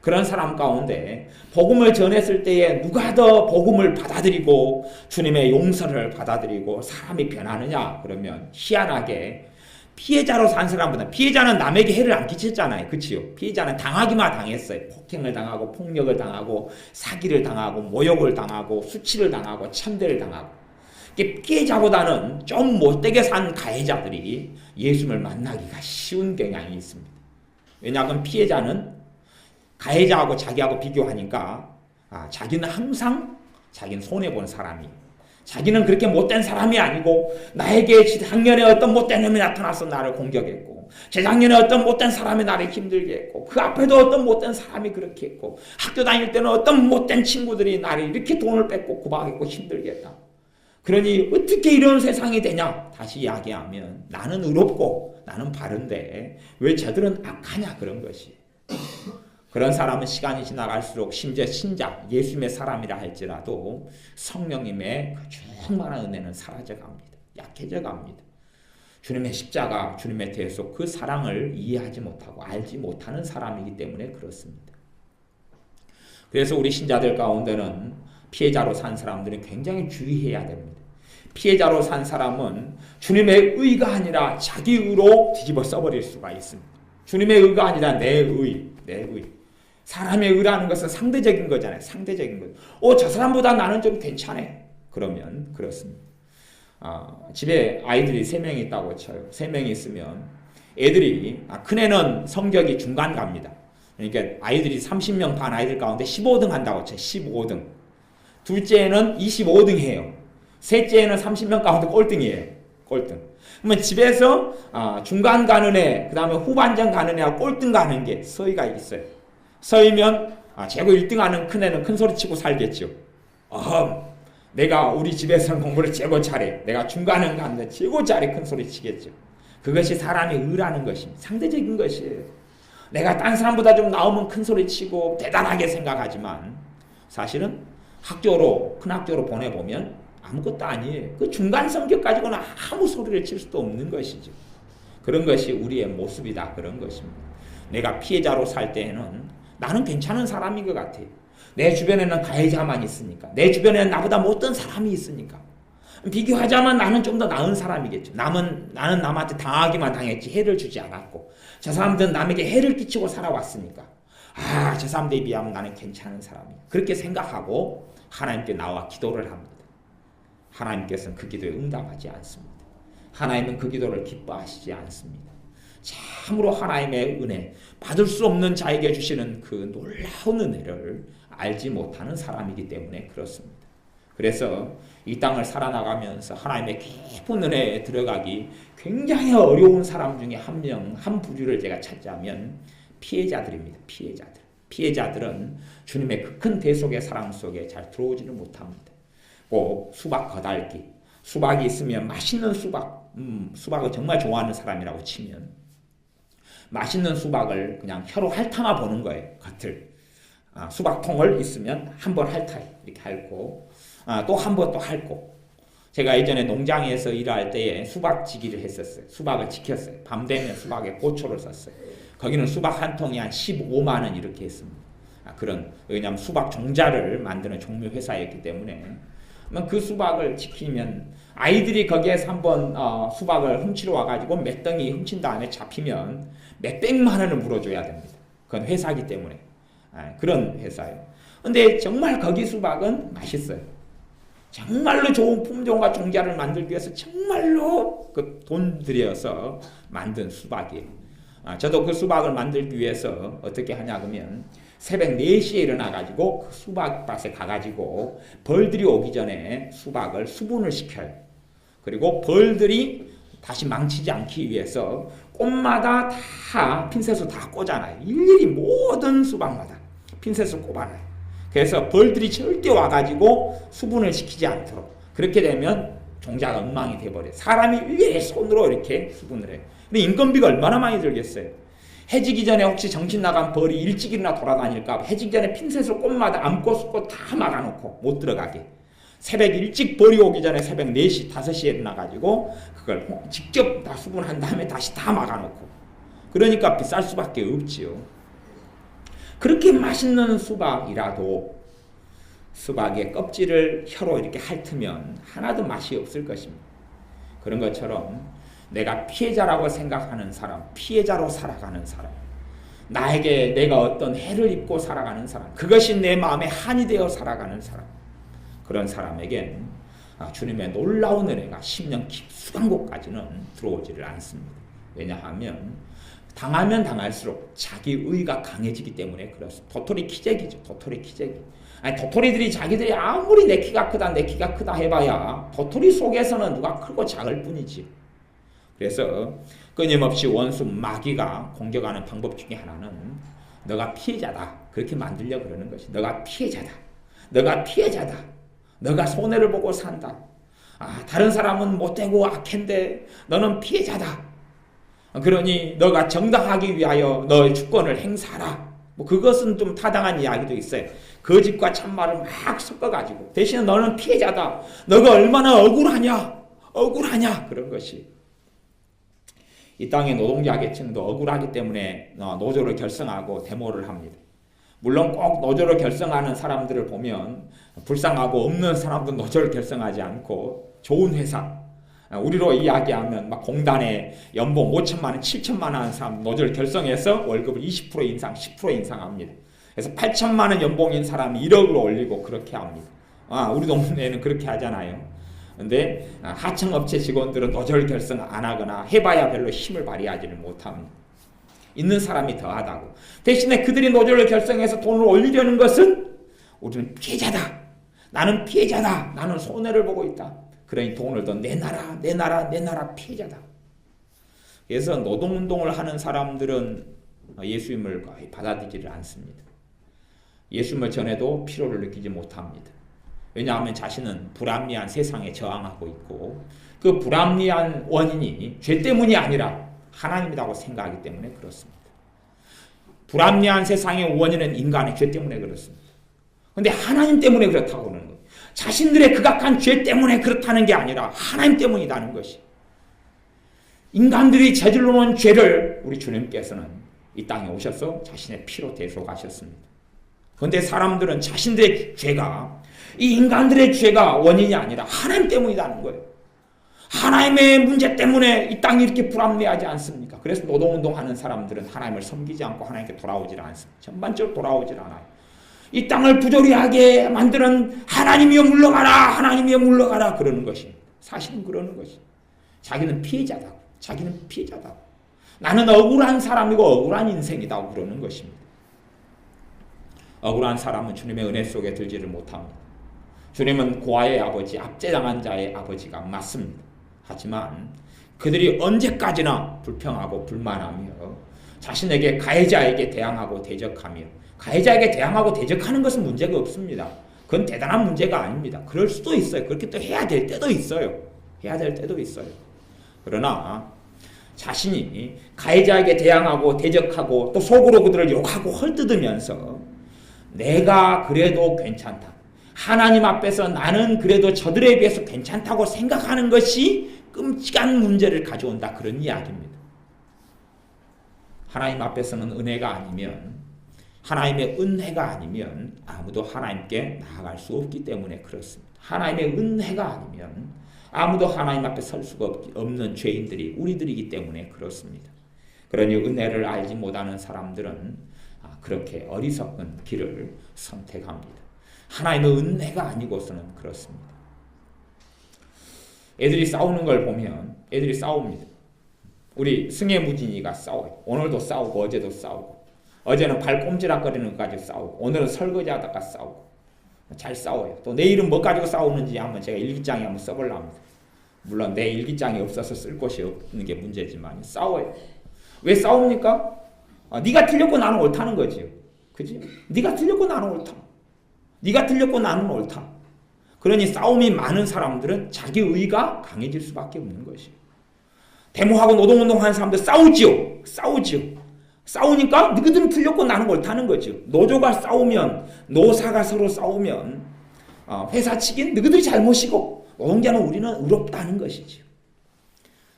Speaker 1: 그런 사람 가운데 복음을 전했을 때에 누가 더 복음을 받아들이고 주님의 용서를 받아들이고 사람이 변하느냐 그러면 희한하게 피해자로 산 사람보다, 피해자는 남에게 해를 안 끼쳤잖아요. 그치요? 피해자는 당하기만 당했어요. 폭행을 당하고 폭력을 당하고 사기를 당하고 모욕을 당하고 수치를 당하고 천대를 당하고. 피해자보다는 좀 못되게 산 가해자들이 예수님을 만나기가 쉬운 경향이 있습니다. 왜냐하면 피해자는 가해자하고 자기하고 비교하니까 자기는 항상 자기는 손해본 사람이, 자기는 그렇게 못된 사람이 아니고 나에게 작년에 어떤 못된 놈이 나타나서 나를 공격했고, 재작년에 어떤 못된 사람이 나를 힘들게 했고, 그 앞에도 어떤 못된 사람이 그렇게 했고, 학교 다닐 때는 어떤 못된 친구들이 나를 이렇게 돈을 뺏고 구박했고 힘들게 했다. 그러니 어떻게 이런 세상이 되냐? 다시 이야기하면 나는 의롭고 나는 바른데 왜 저들은 악하냐, 그런 것이. 그런 사람은 시간이 지나갈수록 심지어 신자, 예수님의 사람이라 할지라도 성령님의 그 충만한 은혜는 사라져 갑니다. 약해져 갑니다. 주님의 십자가, 주님의 대속, 그 사랑을 이해하지 못하고 알지 못하는 사람이기 때문에 그렇습니다. 그래서 우리 신자들 가운데는 피해자로 산 사람들은 굉장히 주의해야 됩니다. 피해자로 산 사람은 주님의 의가 아니라 자기 의로 뒤집어 써버릴 수가 있습니다. 주님의 의가 아니라 내 의. 사람의 의라는 것은 상대적인 거잖아요. 상대적인 거. 저 사람보다 나는 좀 괜찮아. 그러면 그렇습니다. 집에 아이들이 3명이 있다고 쳐요. 3명이 있으면 애들이 큰애는 성적이 중간 갑니다. 그러니까 아이들이 30명 반 아이들 가운데 15등 한다고 쳐요. 15등. 둘째는 25등 해요. 셋째는 30명 가운데 꼴등이에요. 꼴등. 그러면 집에서 중간 가는 애, 그 다음에 후반전 가는 애하고 꼴등 가는 게 서희가 있어요. 서희면 최고 1등 하는 큰애는 큰 소리 치고 살겠죠. 내가 우리 집에서는 공부를 최고 잘해. 내가 중간은 갔는데 최고 잘해. 큰 소리 치겠죠. 그것이 사람의 의라는 것입니다. 상대적인 것이에요. 내가 딴 사람보다 좀 나오면 큰 소리 치고 대단하게 생각하지만 사실은 큰 학교로 보내보면 아무것도 아니에요. 그 중간 성격 가지고는 아무 소리를 칠 수도 없는 것이죠. 그런 것이 우리의 모습이다. 그런 것입니다. 내가 피해자로 살 때에는 나는 괜찮은 사람인 것 같아요. 내 주변에는 가해자만 있으니까. 내 주변에는 나보다 못된 사람이 있으니까. 비교하자면 나는 좀 더 나은 사람이겠죠. 나는 남한테 당하기만 당했지 해를 주지 않았고, 저 사람들은 남에게 해를 끼치고 살아왔으니까 저 사람들에 비하면 나는 괜찮은 사람이야. 그렇게 생각하고 하나님께 나와 기도를 합니다. 하나님께서는 그 기도에 응답하지 않습니다. 하나님은 그 기도를 기뻐하시지 않습니다. 참으로 하나님의 은혜, 받을 수 없는 자에게 주시는 그 놀라운 은혜를 알지 못하는 사람이기 때문에 그렇습니다. 그래서 이 땅을 살아나가면서 하나님의 깊은 은혜에 들어가기 굉장히 어려운 사람 중에 한 부류를 제가 찾자면 피해자들입니다. 피해자들은 주님의 그 큰 대속의 사랑 속에 잘 들어오지는 못합니다. 꼭 수박 거달기, 수박이 있으면 맛있는 수박을 정말 좋아하는 사람이라고 치면 맛있는 수박을 그냥 혀로 핥아만 보는 거예요. 겉을. 수박통을 있으면 한 번 핥아요. 이렇게 핥고 또 한 번 또 핥고. 제가 예전에 농장에서 일할 때에 수박지기를 했었어요. 수박을 지켰어요. 밤 되면 수박에 고초를 썼어요. 거기는 수박 한 통이 한 15만 원 이렇게 했습니다. 왜냐하면 수박 종자를 만드는 종묘 회사였기 때문에 그 수박을 지키면 아이들이 거기에서 한번 수박을 훔치러 와가지고 몇 덩이 훔친 다음에 잡히면 몇백만 원을 물어줘야 됩니다. 그건 회사이기 때문에. 그런 회사예요. 근데 정말 거기 수박은 맛있어요. 정말로 좋은 품종과 종자를 만들기 위해서 정말로 그 돈 들여서 만든 수박이에요. 저도 그 수박을 만들기 위해서 어떻게 하냐 그러면 새벽 4시에 일어나가지고 그 수박밭에 가가지고 벌들이 오기 전에 수박을 수분을 시켜요. 그리고 벌들이 다시 망치지 않기 위해서 꽃마다 다 핀셋을 다 꽂아놔요. 일일이 모든 수박마다 핀셋을 꼽아놔요. 그래서 벌들이 절대 와가지고 수분을 시키지 않도록. 그렇게 되면 종자가 엉망이 돼버려요. 사람이 일일이 손으로 이렇게 수분을 해요. 근데 인건비가 얼마나 많이 들겠어요. 해지기 전에 혹시 정신 나간 벌이 일찍 일어나 돌아다닐까 해지기 전에 핀셋으로 꽃마다 암꽃 수꽃 다 막아놓고 못 들어가게. 새벽 일찍 벌이 오기 전에 새벽 4시 5시에 일어나가지고 그걸 직접 다 수분한 다음에 다시 다 막아놓고. 그러니까 비쌀 수밖에 없지요. 그렇게 맛있는 수박이라도 수박의 껍질을 혀로 이렇게 핥으면 하나도 맛이 없을 것입니다. 그런 것처럼 내가 피해자라고 생각하는 사람, 피해자로 살아가는 사람, 나에게 내가 어떤 해를 입고 살아가는 사람, 그것이 내 마음에 한이 되어 살아가는 사람, 그런 사람에겐 주님의 놀라운 은혜가 심령 깊숙한 곳까지는 들어오지를 않습니다. 왜냐하면 당하면 당할수록 자기 의가 강해지기 때문에 그렇습니다. 도토리 키재기죠. 도토리 키재기. 도토리들이 자기들이 아무리 내 키가 크다 해봐야 도토리 속에서는 누가 크고 작을 뿐이지. 그래서 끊임없이 원수 마귀가 공격하는 방법 중에 하나는 너가 피해자다. 그렇게 만들려고 그러는 것이. 너가 피해자다. 너가 손해를 보고 산다. 다른 사람은 못되고 악한데 너는 피해자다. 그러니 너가 정당하기 위하여 너의 주권을 행사하라. 그것은 좀 타당한 이야기도 있어요. 거짓과 참말을 막 섞어가지고 대신 너는 피해자다. 너가 얼마나 억울하냐 그런 것이. 이 땅의 노동자 계층도 억울하기 때문에 노조를 결성하고 데모를 합니다. 물론 꼭 노조를 결성하는 사람들을 보면 불쌍하고 없는 사람도 노조를 결성하지 않고 좋은 회사, 우리로 이야기하면 막 공단에 연봉 5천만 원, 7천만 원 하는 사람 노조를 결성해서 월급을 20% 인상, 10% 인상합니다. 그래서 8천만 원 연봉인 사람이 1억으로 올리고 그렇게 합니다. 우리 동네에는 그렇게 하잖아요. 근데 하청업체 직원들은 노조를 결성 안 하거나 해봐야 별로 힘을 발휘하지를 못합니다. 있는 사람이 더하다고. 대신에 그들이 노조를 결성해서 돈을 올리려는 것은 우리는 피해자다. 나는 피해자다. 나는 손해를 보고 있다. 그러니 돈을 더 내놔라 피해자다. 그래서 노동운동을 하는 사람들은 예수님을 거의 받아들이지 않습니다. 예수님을 전해도 피로를 느끼지 못합니다. 왜냐하면 자신은 불합리한 세상에 저항하고 있고 그 불합리한 원인이 죄 때문이 아니라 하나님이라고 생각하기 때문에 그렇습니다. 불합리한 세상의 원인은 인간의 죄 때문에 그렇습니다. 그런데 하나님 때문에 그렇다고 그러는 거예요. 자신들의 극악한 죄 때문에 그렇다는 게 아니라 하나님 때문이라는 것이. 인간들이 저질러 놓은 죄를 우리 주님께서는 이 땅에 오셔서 자신의 피로 대속하셨습니다. 그런데 사람들은 자신들의 죄가 이 인간들의 죄가 원인이 아니라 하나님 때문이라는 거예요. 하나님의 문제 때문에 이 땅이 이렇게 불합리하지 않습니까? 그래서 노동운동하는 사람들은 하나님을 섬기지 않고 하나님께 돌아오질 않습니다. 전반적으로 돌아오질 않아요. 이 땅을 부조리하게 만드는 하나님이여 물러가라 그러는 것입니다. 사실은 그러는 것입니다. 자기는 피해자다고. 나는 억울한 사람이고 억울한 인생이라고 그러는 것입니다. 억울한 사람은 주님의 은혜 속에 들지를 못합니다. 주님은 고아의 아버지, 압제당한 자의 아버지가 맞습니다. 하지만 그들이 언제까지나 불평하고 불만하며 자신에게 가해자에게 대항하고 대적하며 가해자에게 대항하고 대적하는 것은 문제가 없습니다. 그건 대단한 문제가 아닙니다. 그럴 수도 있어요. 그렇게 또 해야 될 때도 있어요. 그러나 자신이 가해자에게 대항하고 대적하고 또 속으로 그들을 욕하고 헐뜯으면서 내가 그래도 괜찮다. 하나님 앞에서 나는 그래도 저들에 비해서 괜찮다고 생각하는 것이 끔찍한 문제를 가져온다. 그런 이야기입니다. 하나님 앞에서는 은혜가 아니면 하나님의 은혜가 아니면 아무도 하나님께 나아갈 수 없기 때문에 그렇습니다. 하나님의 은혜가 아니면 아무도 하나님 앞에 설 수가 없는 죄인들이 우리들이기 때문에 그렇습니다. 그러니 은혜를 알지 못하는 사람들은 그렇게 어리석은 길을 선택합니다. 하나님의 은혜가 아니고서는 그렇습니다. 애들이 싸우는 걸 보면 애들이 싸웁니다. 우리 승혜무진이가 싸워요. 오늘도 싸우고 어제도 싸우고 어제는 발 꼼지락거리는 것까지 싸우고 오늘은 설거지하다가 싸우고 잘 싸워요. 또 내일은 뭐 가지고 싸우는지 한번 제가 일기장에 한번 써보려고 합니다. 물론 내 일기장이 없어서 쓸 곳이 없는 게 문제지만 싸워요. 왜 싸웁니까? 네가 틀렸고 나는 옳다는 거지. 그지? 네가 틀렸고 나는 옳다. 네가 틀렸고 나는 옳다. 그러니 싸움이 많은 사람들은 자기 의가 강해질 수밖에 없는 것이. 데모하고 노동운동하는 사람들 싸우지요. 싸우니까 너희들은 틀렸고 나는 옳다는 거죠. 노조가 싸우면 노사가 서로 싸우면 회사 측인 너희들이 잘못이고 노동자는 우리는 의롭다는 것이죠.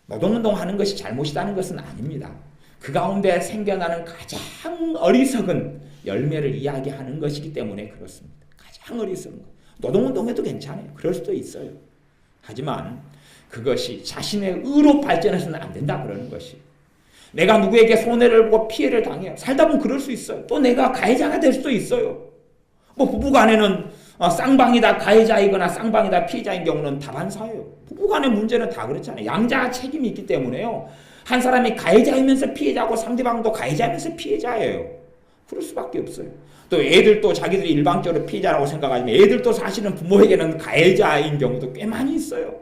Speaker 1: 노동운동하는 것이 잘못이라는 것은 아닙니다. 그 가운데 생겨나는 가장 어리석은 열매를 이야기하는 것이기 때문에 그렇습니다. 가장 어리석은 것. 노동운동해도 괜찮아요. 그럴 수도 있어요. 하지만 그것이 자신의 의로 발전해서는 안 된다 그러는 것이. 내가 누구에게 손해를 보고 피해를 당해요. 살다 보면 그럴 수 있어요. 또 내가 가해자가 될 수도 있어요. 뭐 부부간에는 쌍방이다 가해자이거나 쌍방이다 피해자인 경우는 다반사예요. 부부간의 문제는 다 그렇잖아요. 양자 책임이 있기 때문에요. 한 사람이 가해자이면서 피해자고 상대방도 가해자이면서 피해자예요. 그럴 수밖에 없어요. 또 애들도 자기들이 일방적으로 피해자라고 생각하지만 애들도 사실은 부모에게는 가해자인 경우도 꽤 많이 있어요.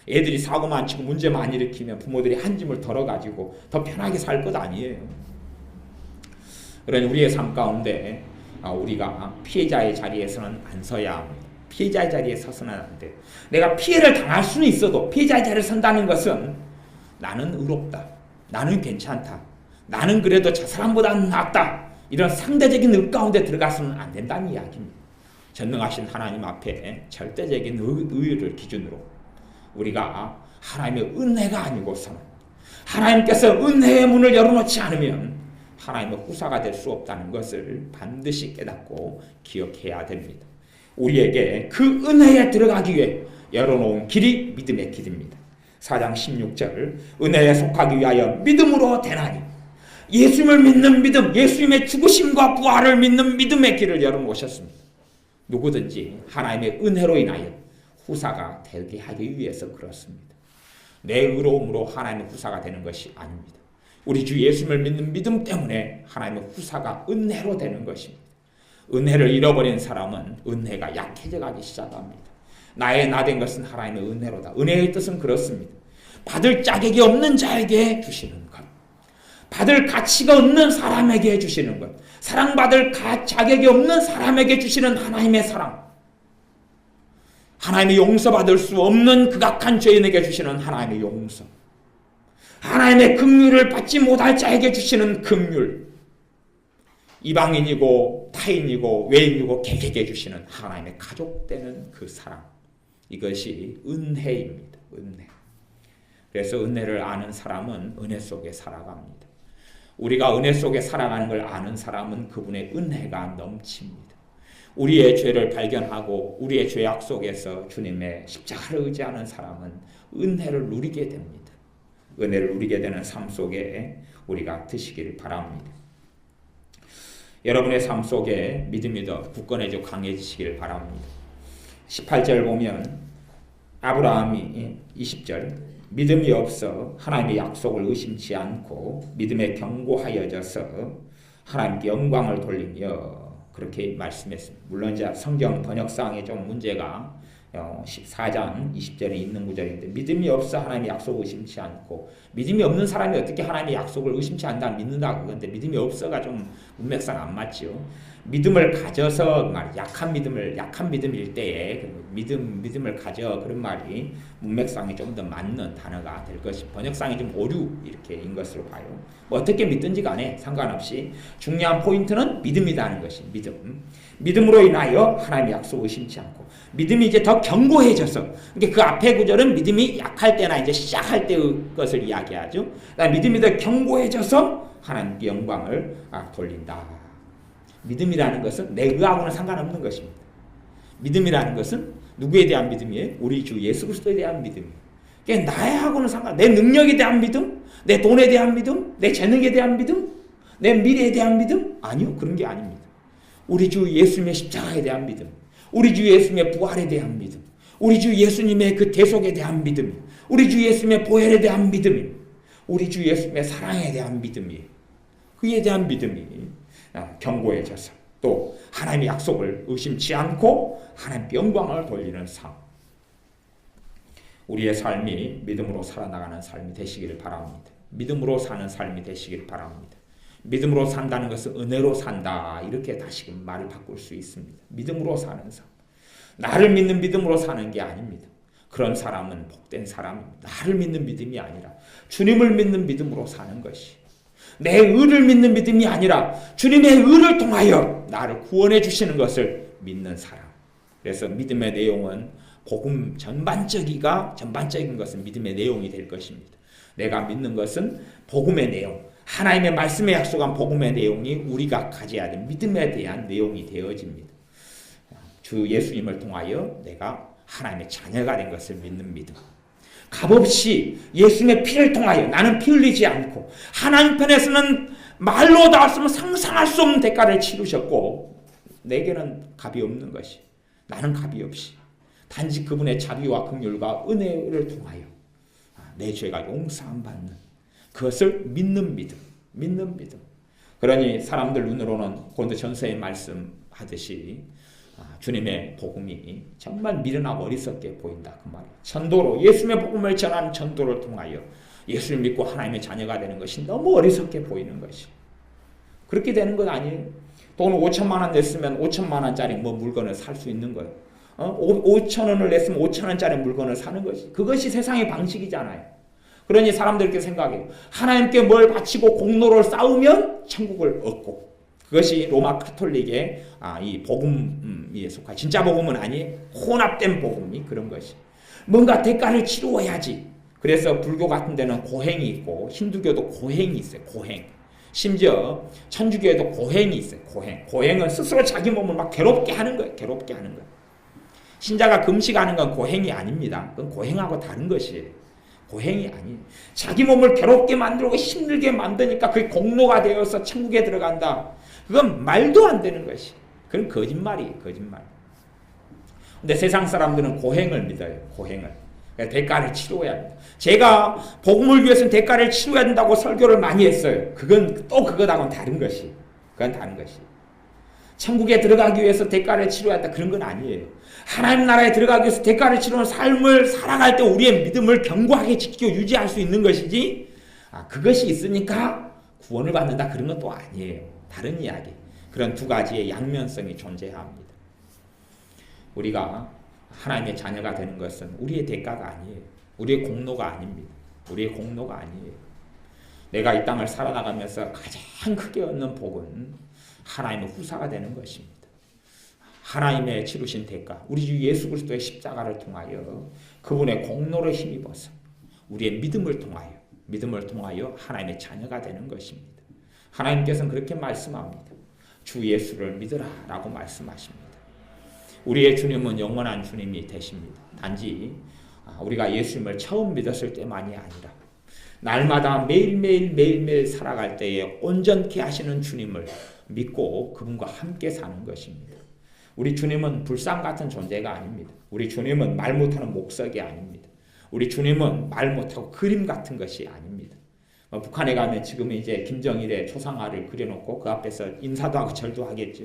Speaker 1: 애들이 사고만 치고 문제만 일으키면 부모들이 한 짐을 덜어가지고 더 편하게 살 것 아니에요. 그러니 우리의 삶 가운데 우리가 피해자의 자리에서는 안 서야 합니다. 피해자의 자리에 서서는 안 돼요. 내가 피해를 당할 수는 있어도 피해자의 자리에 선다는 것은 나는 의롭다. 나는 괜찮다. 나는 그래도 저 사람보다는 낫다. 이런 상대적인 의 가운데 들어가서는 안 된다는 이야기입니다. 전능하신 하나님 앞에 절대적인 의를 기준으로 우리가 하나님의 은혜가 아니고서는 하나님께서 은혜의 문을 열어놓지 않으면 하나님의 후사가 될 수 없다는 것을 반드시 깨닫고 기억해야 됩니다. 우리에게 그 은혜에 들어가기 위해 열어놓은 길이 믿음의 길입니다. 4장 16절 은혜에 속하기 위하여 믿음으로 되나니 예수님을 믿는 믿음, 예수님의 죽으심과 부활을 믿는 믿음의 길을 열어놓으셨습니다. 누구든지 하나님의 은혜로 인하여 후사가 되게 하기 위해서 그렇습니다. 내 의로움으로 하나님의 후사가 되는 것이 아닙니다. 우리 주 예수님을 믿는 믿음 때문에 하나님의 후사가 은혜로 되는 것입니다. 은혜를 잃어버린 사람은 은혜가 약해져 가기 시작합니다. 나의 나 된 것은 하나님의 은혜로다. 은혜의 뜻은 그렇습니다. 받을 자격이 없는 자에게 주시는 것, 받을 가치가 없는 사람에게 주시는 것, 사랑받을 자격이 없는 사람에게 주시는 하나님의 사랑, 하나님의 용서받을 수 없는 극악한 죄인에게 주시는 하나님의 용서, 하나님의 긍휼을 받지 못할 자에게 주시는 긍휼, 이방인이고 타인이고 외인이고 개개에게 주시는 하나님의 가족되는 그 사랑, 이것이 은혜입니다. 은혜. 그래서 은혜를 아는 사람은 은혜 속에 살아갑니다. 우리가 은혜 속에 살아가는 걸 아는 사람은 그분의 은혜가 넘칩니다. 우리의 죄를 발견하고 우리의 죄악 속에서 주님의 십자가를 의지하는 사람은 은혜를 누리게 됩니다. 은혜를 누리게 되는 삶 속에 우리가 드시기를 바랍니다. 여러분의 삶 속에 믿음이 더 굳건해지고 강해지시기를 바랍니다. 18절 보면 아브라함이 20절 믿음이 없어 하나님의 약속을 의심치 않고 믿음에 견고하여져서 하나님께 영광을 돌리며 그렇게 말씀했습니다. 물론 이제 성경 번역상에 좀 문제가 14장 20절에 있는 구절인데 믿음이 없어 하나님의 약속을 의심치 않고, 믿음이 없는 사람이 어떻게 하나님의 약속을 의심치 않다 믿는다 그건데 믿음이 없어가 좀 문맥상 안 맞죠. 믿음을 가져서 약한 믿음일 때에 믿음을 가져 그런 말이 문맥상이 좀 더 맞는 단어가 될 것이, 번역상이 좀 오류 이렇게인 것으로 봐요. 뭐 어떻게 믿든지 간에 상관없이 중요한 포인트는 믿음이라는 것이 믿음으로 인하여 하나님의 약속을 의심치 않고 믿음이 이제 더 견고해져서, 그러니까 그 앞에 구절은 믿음이 약할 때나 이제 시작할 때의 것을 이야기하죠. 믿음이 더 견고해져서 하나님께 영광을 돌린다. 믿음이라는 것은 내 의하고는 상관없는 것입니다. 믿음이라는 것은 누구에 대한 믿음이에요? 우리 주 예수 그리스도에 대한 믿음이에요. 그러니까 나하고는 내 능력에 대한 믿음, 내 돈에 대한 믿음, 내 재능에 대한 믿음, 내 미래에 대한 믿음? 아니요, 그런 게 아닙니다. 우리 주 예수님의 십자가에 대한 믿음, 우리 주 예수님의 부활에 대한 믿음, 우리 주 예수님의 그 대속에 대한 믿음, 우리 주 예수님의 보혈에 대한 믿음, 우리 주 예수님의 사랑에 대한 믿음이에요. 그에 대한 믿음이 견고해져서 또 하나님의 약속을 의심치 않고 하나님께 영광을 돌리는 삶, 우리의 삶이 믿음으로 살아나가는 삶이 되시기를 바랍니다. 믿음으로 사는 삶이 되시기를 바랍니다. 믿음으로 산다는 것은 은혜로 산다, 이렇게 다시금 말을 바꿀 수 있습니다. 믿음으로 사는 삶, 나를 믿는 믿음으로 사는 게 아닙니다. 그런 사람은 복된 사람입니다. 나를 믿는 믿음이 아니라 주님을 믿는 믿음으로 사는 것이, 내 의를 믿는 믿음이 아니라 주님의 의를 통하여 나를 구원해 주시는 것을 믿는 사람. 그래서 믿음의 내용은 복음 전반적인 것은 믿음의 내용이 될 것입니다. 내가 믿는 것은 복음의 내용, 하나님의 말씀에 약속한 복음의 내용이 우리가 가져야 될 믿음에 대한 내용이 되어집니다. 주 예수님을 통하여 내가 하나님의 자녀가 된 것을 믿는 믿음. 값없이 예수님의 피를 통하여 나는 피 흘리지 않고 하나님 편에서는 말로 다 쓰면 상상할 수 없는 대가를 치르셨고 내게는 값이 없는 것이, 나는 값이 없이 단지 그분의 자비와 긍휼과 은혜를 통하여 내 죄가 용서함 받는 그것을 믿는 믿음. 그러니 사람들 눈으로는 고린도전서에 말씀하듯이 주님의 복음이 정말 미련하고 어리석게 보인다, 그 말이에요. 전도로 예수님의 복음을 전하는 전도를 통하여 예수를 믿고 하나님의 자녀가 되는 것이 너무 어리석게 보이는 것이, 그렇게 되는 건 아니에요. 돈 5천만 원 냈으면 5천만 원짜리 물건을 살 수 있는 거예요. 5천 원을 냈으면 5천 원짜리 물건을 사는 것이, 그것이 세상의 방식이잖아요. 그러니 사람들께 생각해요. 하나님께 뭘 바치고 공로를 쌓으면 천국을 얻고, 그것이 로마 카톨릭의 이 복음에 속한 진짜 복음은 아니에요. 혼합된 복음이 그런 것이. 뭔가 대가를 치루어야지 그래서 불교 같은 데는 고행이 있고 힌두교도 고행이 있어요. 고행. 심지어 천주교에도 고행이 있어요. 고행. 고행은 스스로 자기 몸을 막 괴롭게 하는 거예요. 괴롭게 하는 거예요. 신자가 금식하는 건 고행이 아닙니다. 그건 고행하고 다른 것이에요. 고행이 아니에요. 자기 몸을 괴롭게 만들고 힘들게 만드니까 그게 공로가 되어서 천국에 들어간다. 그건 말도 안 되는 것이. 그건 거짓말이에요. 거짓말. 근데 세상 사람들은 고행을 믿어요. 고행을. 대가를 치러야 합니다. 제가 복음을 위해서는 대가를 치러야 된다고 설교를 많이 했어요. 그건 또 그거하고는 다른 것이. 그건 다른 것이. 천국에 들어가기 위해서 대가를 치러야 한다. 그런 건 아니에요. 하나님 나라에 들어가기 위해서 대가를 치르는 삶을 살아갈 때 우리의 믿음을 견고하게 지키고 유지할 수 있는 것이지, 그것이 있으니까 구원을 받는다. 그런 건 또 아니에요. 다른 이야기. 그런 두 가지의 양면성이 존재합니다. 우리가 하나님의 자녀가 되는 것은 우리의 대가가 아니에요. 우리의 공로가 아닙니다. 우리의 공로가 아니에요. 내가 이 땅을 살아나가면서 가장 크게 얻는 복은 하나님의 후사가 되는 것입니다. 하나님의 치르신 대가, 우리 주 예수 그리스도의 십자가를 통하여 그분의 공로를 힘입어서 우리의 믿음을 통하여 하나님의 자녀가 되는 것입니다. 하나님께서는 그렇게 말씀합니다. 주 예수를 믿으라 라고 말씀하십니다. 우리의 주님은 영원한 주님이 되십니다. 단지 우리가 예수님을 처음 믿었을 때만이 아니라 날마다 매일매일 살아갈 때에 온전케 하시는 주님을 믿고 그분과 함께 사는 것입니다. 우리 주님은 불상 같은 존재가 아닙니다. 우리 주님은 말 못하는 목석이 아닙니다. 우리 주님은 말 못하고 그림 같은 것이 아닙니다. 북한에 가면 지금 이제 김정일의 초상화를 그려놓고 그 앞에서 인사도 하고 절도 하겠죠.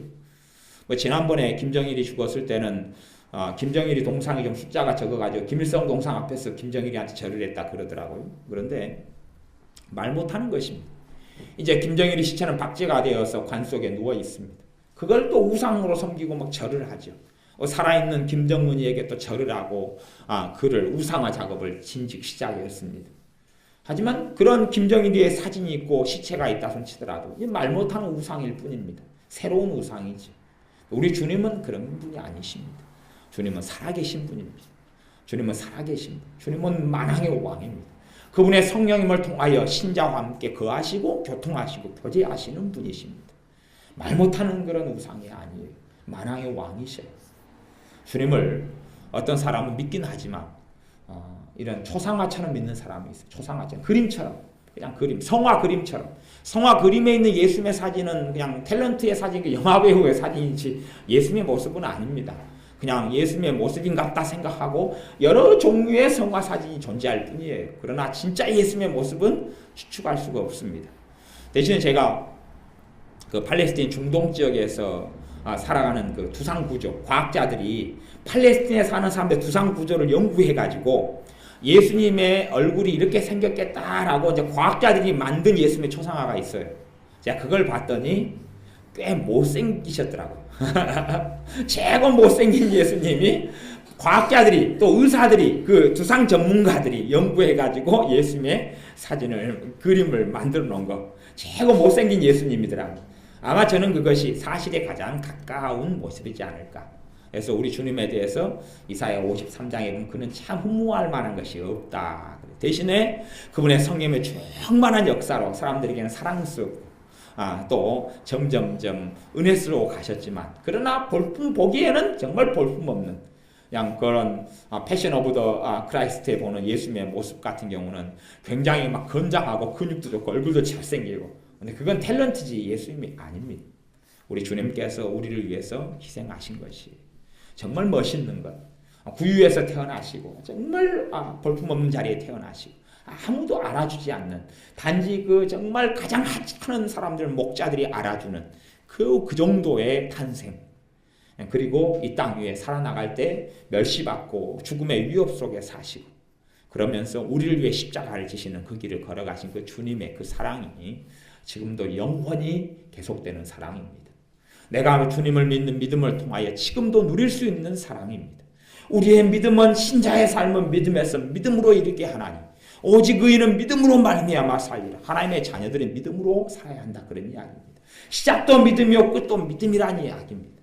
Speaker 1: 지난번에 김정일이 죽었을 때는 김정일이 동상이 좀 숫자가 적어가지고 김일성 동상 앞에서 김정일이한테 절을 했다 그러더라고요. 그런데 말 못하는 것입니다. 이제 김정일이 시체는 박제가 되어서 관 속에 누워 있습니다. 그걸 또 우상으로 섬기고 막 절을 하죠. 살아있는 김정은이에게 또 절을 하고 그를 우상화 작업을 진즉 시작했습니다. 하지만 그런 김정일의 사진이 있고 시체가 있다 손치더라도 말 못하는 우상일 뿐입니다. 새로운 우상이지. 우리 주님은 그런 분이 아니십니다. 주님은 살아계신 분입니다. 주님은 살아계신 분. 주님은 만왕의 왕입니다. 그분의 성령님을 통하여 신자와 함께 거하시고 교통하시고 교제하시는 분이십니다. 말 못하는 그런 우상이 아니에요. 만왕의 왕이셔요. 주님을 어떤 사람은 믿긴 하지만 이런 초상화처럼 믿는 사람이 있어요. 초상화처럼. 그림처럼. 그냥 그림. 성화 그림처럼. 성화 그림에 있는 예수님의 사진은 그냥 탤런트의 사진, 영화배우의 사진이지 예수님의 모습은 아닙니다. 그냥 예수님의 모습인 것 같다 생각하고 여러 종류의 성화 사진이 존재할 뿐이에요. 그러나 진짜 예수님의 모습은 추측할 수가 없습니다. 대신에 제가 그 팔레스틴 중동 지역에서 살아가는 그 두상 구조, 과학자들이 팔레스틴에 사는 사람들 두상 구조를 연구해가지고 예수님의 얼굴이 이렇게 생겼겠다라고 이제 과학자들이 만든 예수님의 초상화가 있어요. 제가 그걸 봤더니 꽤 못생기셨더라고요. 최고 못생긴 예수님이 과학자들이 또 의사들이 그 두상 전문가들이 연구해가지고 예수님의 사진을 그림을 만들어 놓은 거 최고 못생긴 예수님이더라고요. 아마 저는 그것이 사실에 가장 가까운 모습이지 않을까. 그래서 우리 주님에 대해서 이사야 53장에 보면 그는 참 흠모할 만한 것이 없다. 대신에 그분의 성령의 충만한 역사로 사람들에게는 사랑스럽고 또 점점점 은혜스러워 가셨지만 그러나 볼품 보기에는 정말 볼품없는 그냥 그런 패션 오브 더 크라이스트에 보는 예수님의 모습 같은 경우는 굉장히 막 건장하고 근육도 좋고 얼굴도 잘생기고 근데 그건 탤런트지 예수님이 아닙니다. 우리 주님께서 우리를 위해서 희생하신 것이 정말 멋있는 것. 구유에서 태어나시고 정말 볼품없는 자리에 태어나시고 아무도 알아주지 않는 단지 그 정말 가장 하찮은 사람들 목자들이 알아주는 그 정도의 탄생. 그리고 이 땅 위에 살아나갈 때 멸시받고 죽음의 위협 속에 사시고 그러면서 우리를 위해 십자가를 지시는 그 길을 걸어가신 그 주님의 그 사랑이 지금도 영원히 계속되는 사랑입니다. 내가 주님을 믿는 믿음을 통하여 지금도 누릴 수 있는 사랑입니다. 우리의 믿음은 신자의 삶은 믿음에서 믿음으로 이르게 하나니 오직 의인은 믿음으로 말미암아 살리라. 하나님의 자녀들은 믿음으로 살아야 한다 그런 이야기입니다. 시작도 믿음이요 끝도 믿음이라는 이야기입니다.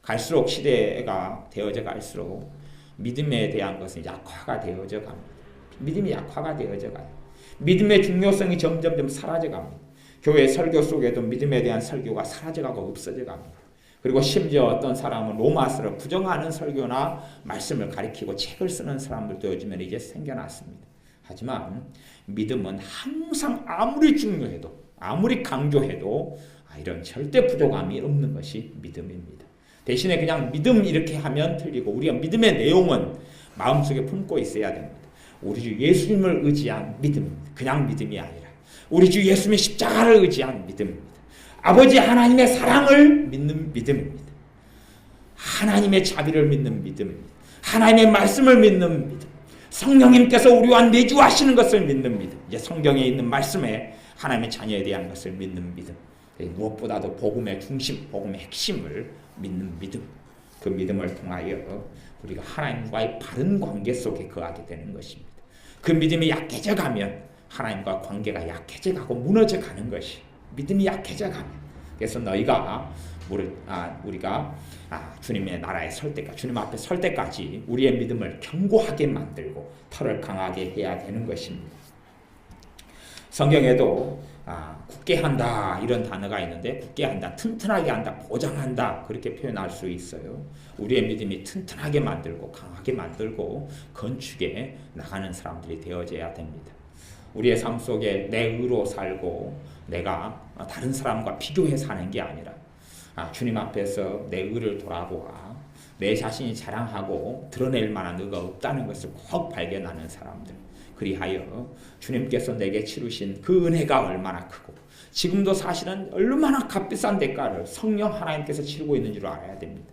Speaker 1: 갈수록 시대가 되어져 갈수록 믿음에 대한 것은 약화가 되어져 갑니다. 믿음이 약화가 되어져 가요. 믿음의 중요성이 점점점 사라져 갑니다. 교회 설교 속에도 믿음에 대한 설교가 사라져가고 없어져 갑니다. 그리고 심지어 어떤 사람은 로마서를 부정하는 설교나 말씀을 가리키고 책을 쓰는 사람들도 요즘에 이제 생겨났습니다. 하지만 믿음은 항상 아무리 중요해도 아무리 강조해도 이런 절대 부족함이 없는 것이 믿음입니다. 대신에 그냥 믿음 이렇게 하면 틀리고 우리가 믿음의 내용은 마음속에 품고 있어야 됩니다. 우리 주 예수님을 의지한 믿음입니다. 그냥 믿음이 아니라 우리 주 예수님의 십자가를 의지한 믿음입니다. 아버지 하나님의 사랑을 믿는 믿음입니다. 하나님의 자비를 믿는 믿음입니다. 하나님의 말씀을 믿는 믿음. 성령님께서 우리와 내주하시는 것을 믿는 믿음. 이제 성경에 있는 말씀에 하나님의 자녀에 대한 것을 믿는 믿음. 무엇보다도 복음의 중심, 복음의 핵심을 믿는 믿음. 그 믿음을 통하여 우리가 하나님과의 바른 관계 속에 거하게 되는 것입니다. 그 믿음이 약해져 가면 하나님과 관계가 약해져 가고 무너져 가는 것이 믿음이 약해져 가면 그래서 우리가 주님의 나라에 설 때까지 주님 앞에 설 때까지 우리의 믿음을 견고하게 만들고 털을 강하게 해야 되는 것입니다. 성경에도 굳게 한다 이런 단어가 있는데 굳게 한다, 튼튼하게 한다, 보장한다 그렇게 표현할 수 있어요. 우리의 믿음이 튼튼하게 만들고 강하게 만들고 건축해 나가는 사람들이 되어져야 됩니다. 우리의 삶 속에 내 의로 살고 내가 다른 사람과 비교해 사는 게 아니라 주님 앞에서 내 의를 돌아보아 내 자신이 자랑하고 드러낼 만한 의가 없다는 것을 꼭 발견하는 사람들. 그리하여 주님께서 내게 치르신 그 은혜가 얼마나 크고 지금도 사실은 얼마나 값비싼 대가를 성령 하나님께서 치르고 있는 줄 알아야 됩니다.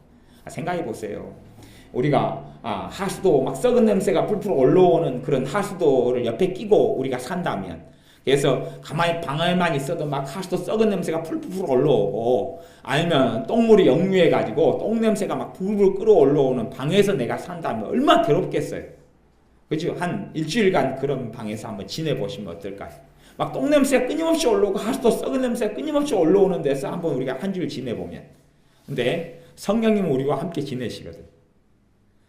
Speaker 1: 생각해 보세요. 우리가 하수도 막 썩은 냄새가 풀풀 올라오는 그런 하수도를 옆에 끼고 우리가 산다면 그래서 가만히 방에만 있어도 막 하수도 썩은 냄새가 풀풀 올라오고 아니면 똥물이 역류해가지고 똥 냄새가 막 불불 끓어올라오는 방에서 내가 산다면 얼마나 괴롭겠어요. 그죠? 한 일주일간 그런 방에서 한번 지내보시면 어떨까요? 막 똥 냄새가 끊임없이 올라오고 하수도 썩은 냄새가 끊임없이 올라오는 데서 한번 우리가 한 주일 지내보면 근데 성령님은 우리와 함께 지내시거든.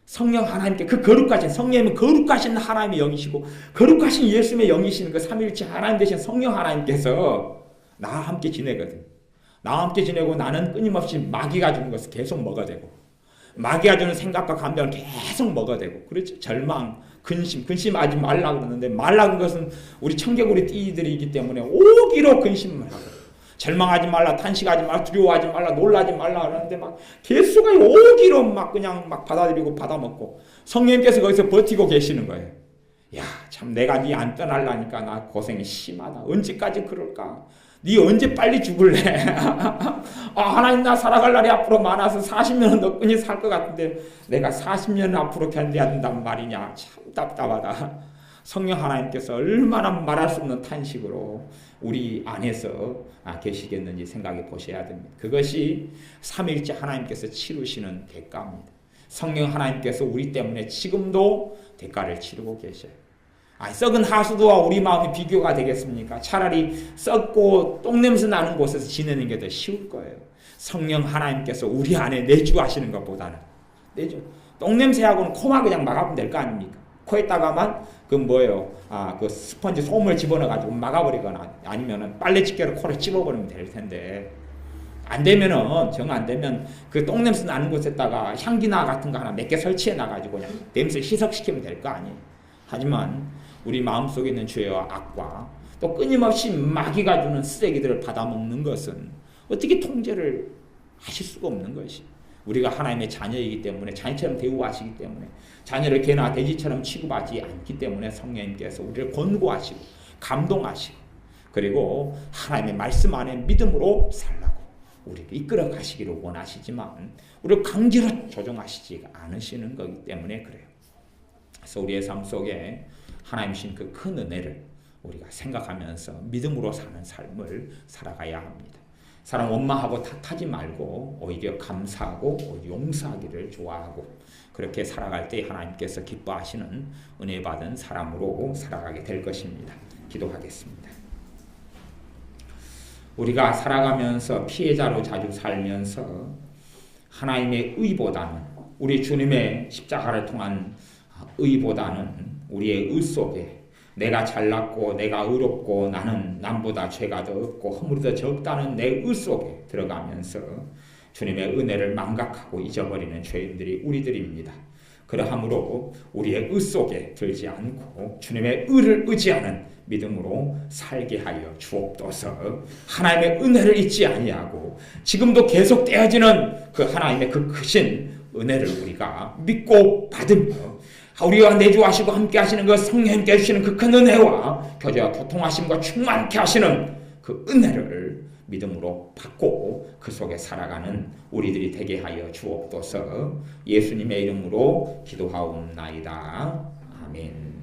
Speaker 1: 성령 하나님께 그 거룩하신 성령님은 거룩하신 하나님의 영이시고 거룩하신 예수님의 영이시는 그 삼위일체 하나님 되신 성령 하나님께서 나와 함께 지내거든. 나와 함께 지내고 나는 끊임없이 마귀가 주는 것을 계속 먹어대고 마귀가 주는 생각과 감정을 계속 먹어대고 그렇죠? 절망, 근심하지 말라 그러는데 말라는 것은 우리 청개구리 띠들이기 때문에 오기로 근심을 하고 절망하지 말라, 탄식하지 말라, 두려워하지 말라, 놀라지 말라 그러는데 막 개수가 오기로 막 그냥 막 받아들이고 받아먹고 성령님께서 거기서 버티고 계시는 거예요. 야, 참 내가 네 안 떠날라니까 나 고생이 심하다. 언제까지 그럴까? 네 언제 빨리 죽을래? 하나님 나 살아갈 날이 앞으로 많아서 40년은 너끈히 살 것 같은데 내가 40년 앞으로 견뎌야 된단 말이냐. 참 답답하다. 성령 하나님께서 얼마나 말할 수 없는 탄식으로 우리 안에서 계시겠는지 생각해 보셔야 됩니다. 그것이 삼위일체 하나님께서 치르시는 대가입니다. 성령 하나님께서 우리 때문에 지금도 대가를 치르고 계셔요. 썩은 하수도와 우리 마음이 비교가 되겠습니까? 차라리 썩고 똥냄새 나는 곳에서 지내는 게 더 쉬울 거예요. 성령 하나님께서 우리 안에 내주하시는 것보다는 똥냄새하고는 코만 그냥 막아보면 될 거 아닙니까? 코에다가만 그 스펀지 솜을 집어넣어가지고 막아버리거나 아니면은 빨래 집게로 코를 찝어버리면 될 텐데 안 되면은 정 안 되면 그 똥냄새 나는 곳에다가 향기나 같은 거 하나 몇 개 설치해 놔가지고 그냥 냄새 희석시키면 될 거 아니에요. 하지만 우리 마음속에 있는 죄와 악과 또 끊임없이 마귀가 주는 쓰레기들을 받아먹는 것은 어떻게 통제를 하실 수가 없는 것이. 우리가 하나님의 자녀이기 때문에 자녀처럼 대우하시기 때문에 자녀를 개나 돼지처럼 취급하지 않기 때문에 성령님께서 우리를 권고하시고 감동하시고 그리고 하나님의 말씀 안에 믿음으로 살라고 우리를 이끌어 가시기를 원하시지만 우리를 강제로 조정하시지 않으시는 거기 때문에 그래요. 그래서 우리의 삶 속에 하나님 주신 그 큰 은혜를 우리가 생각하면서 믿음으로 사는 삶을 살아가야 합니다. 사람 원망하고 탓하지 말고 오히려 감사하고 용서하기를 좋아하고 그렇게 살아갈 때 하나님께서 기뻐하시는 은혜 받은 사람으로 살아가게 될 것입니다. 기도하겠습니다. 우리가 살아가면서 피해자로 자주 살면서 하나님의 의보다는 우리 주님의 십자가를 통한 의보다는 우리의 의 속에 내가 잘났고 내가 의롭고 나는 남보다 죄가 더 없고 허물이 더 적다는 내 의 속에 들어가면서 주님의 은혜를 망각하고 잊어버리는 죄인들이 우리들입니다. 그러함으로 우리의 의 속에 들지 않고 주님의 의를 의지하는 믿음으로 살게 하여 주옵소서. 하나님의 은혜를 잊지 아니하고 지금도 계속 떼어지는 그 하나님의 그 크신 은혜를 우리가 믿고 받으며 우리와 내주하시고 함께 하시는 그 성령님께 주시는 그 큰 은혜와 교제와 교통하심과 충만케 하시는 그 은혜를 믿음으로 받고 그 속에 살아가는 우리들이 되게 하여 주옵소서. 예수님의 이름으로 기도하옵나이다. 아멘.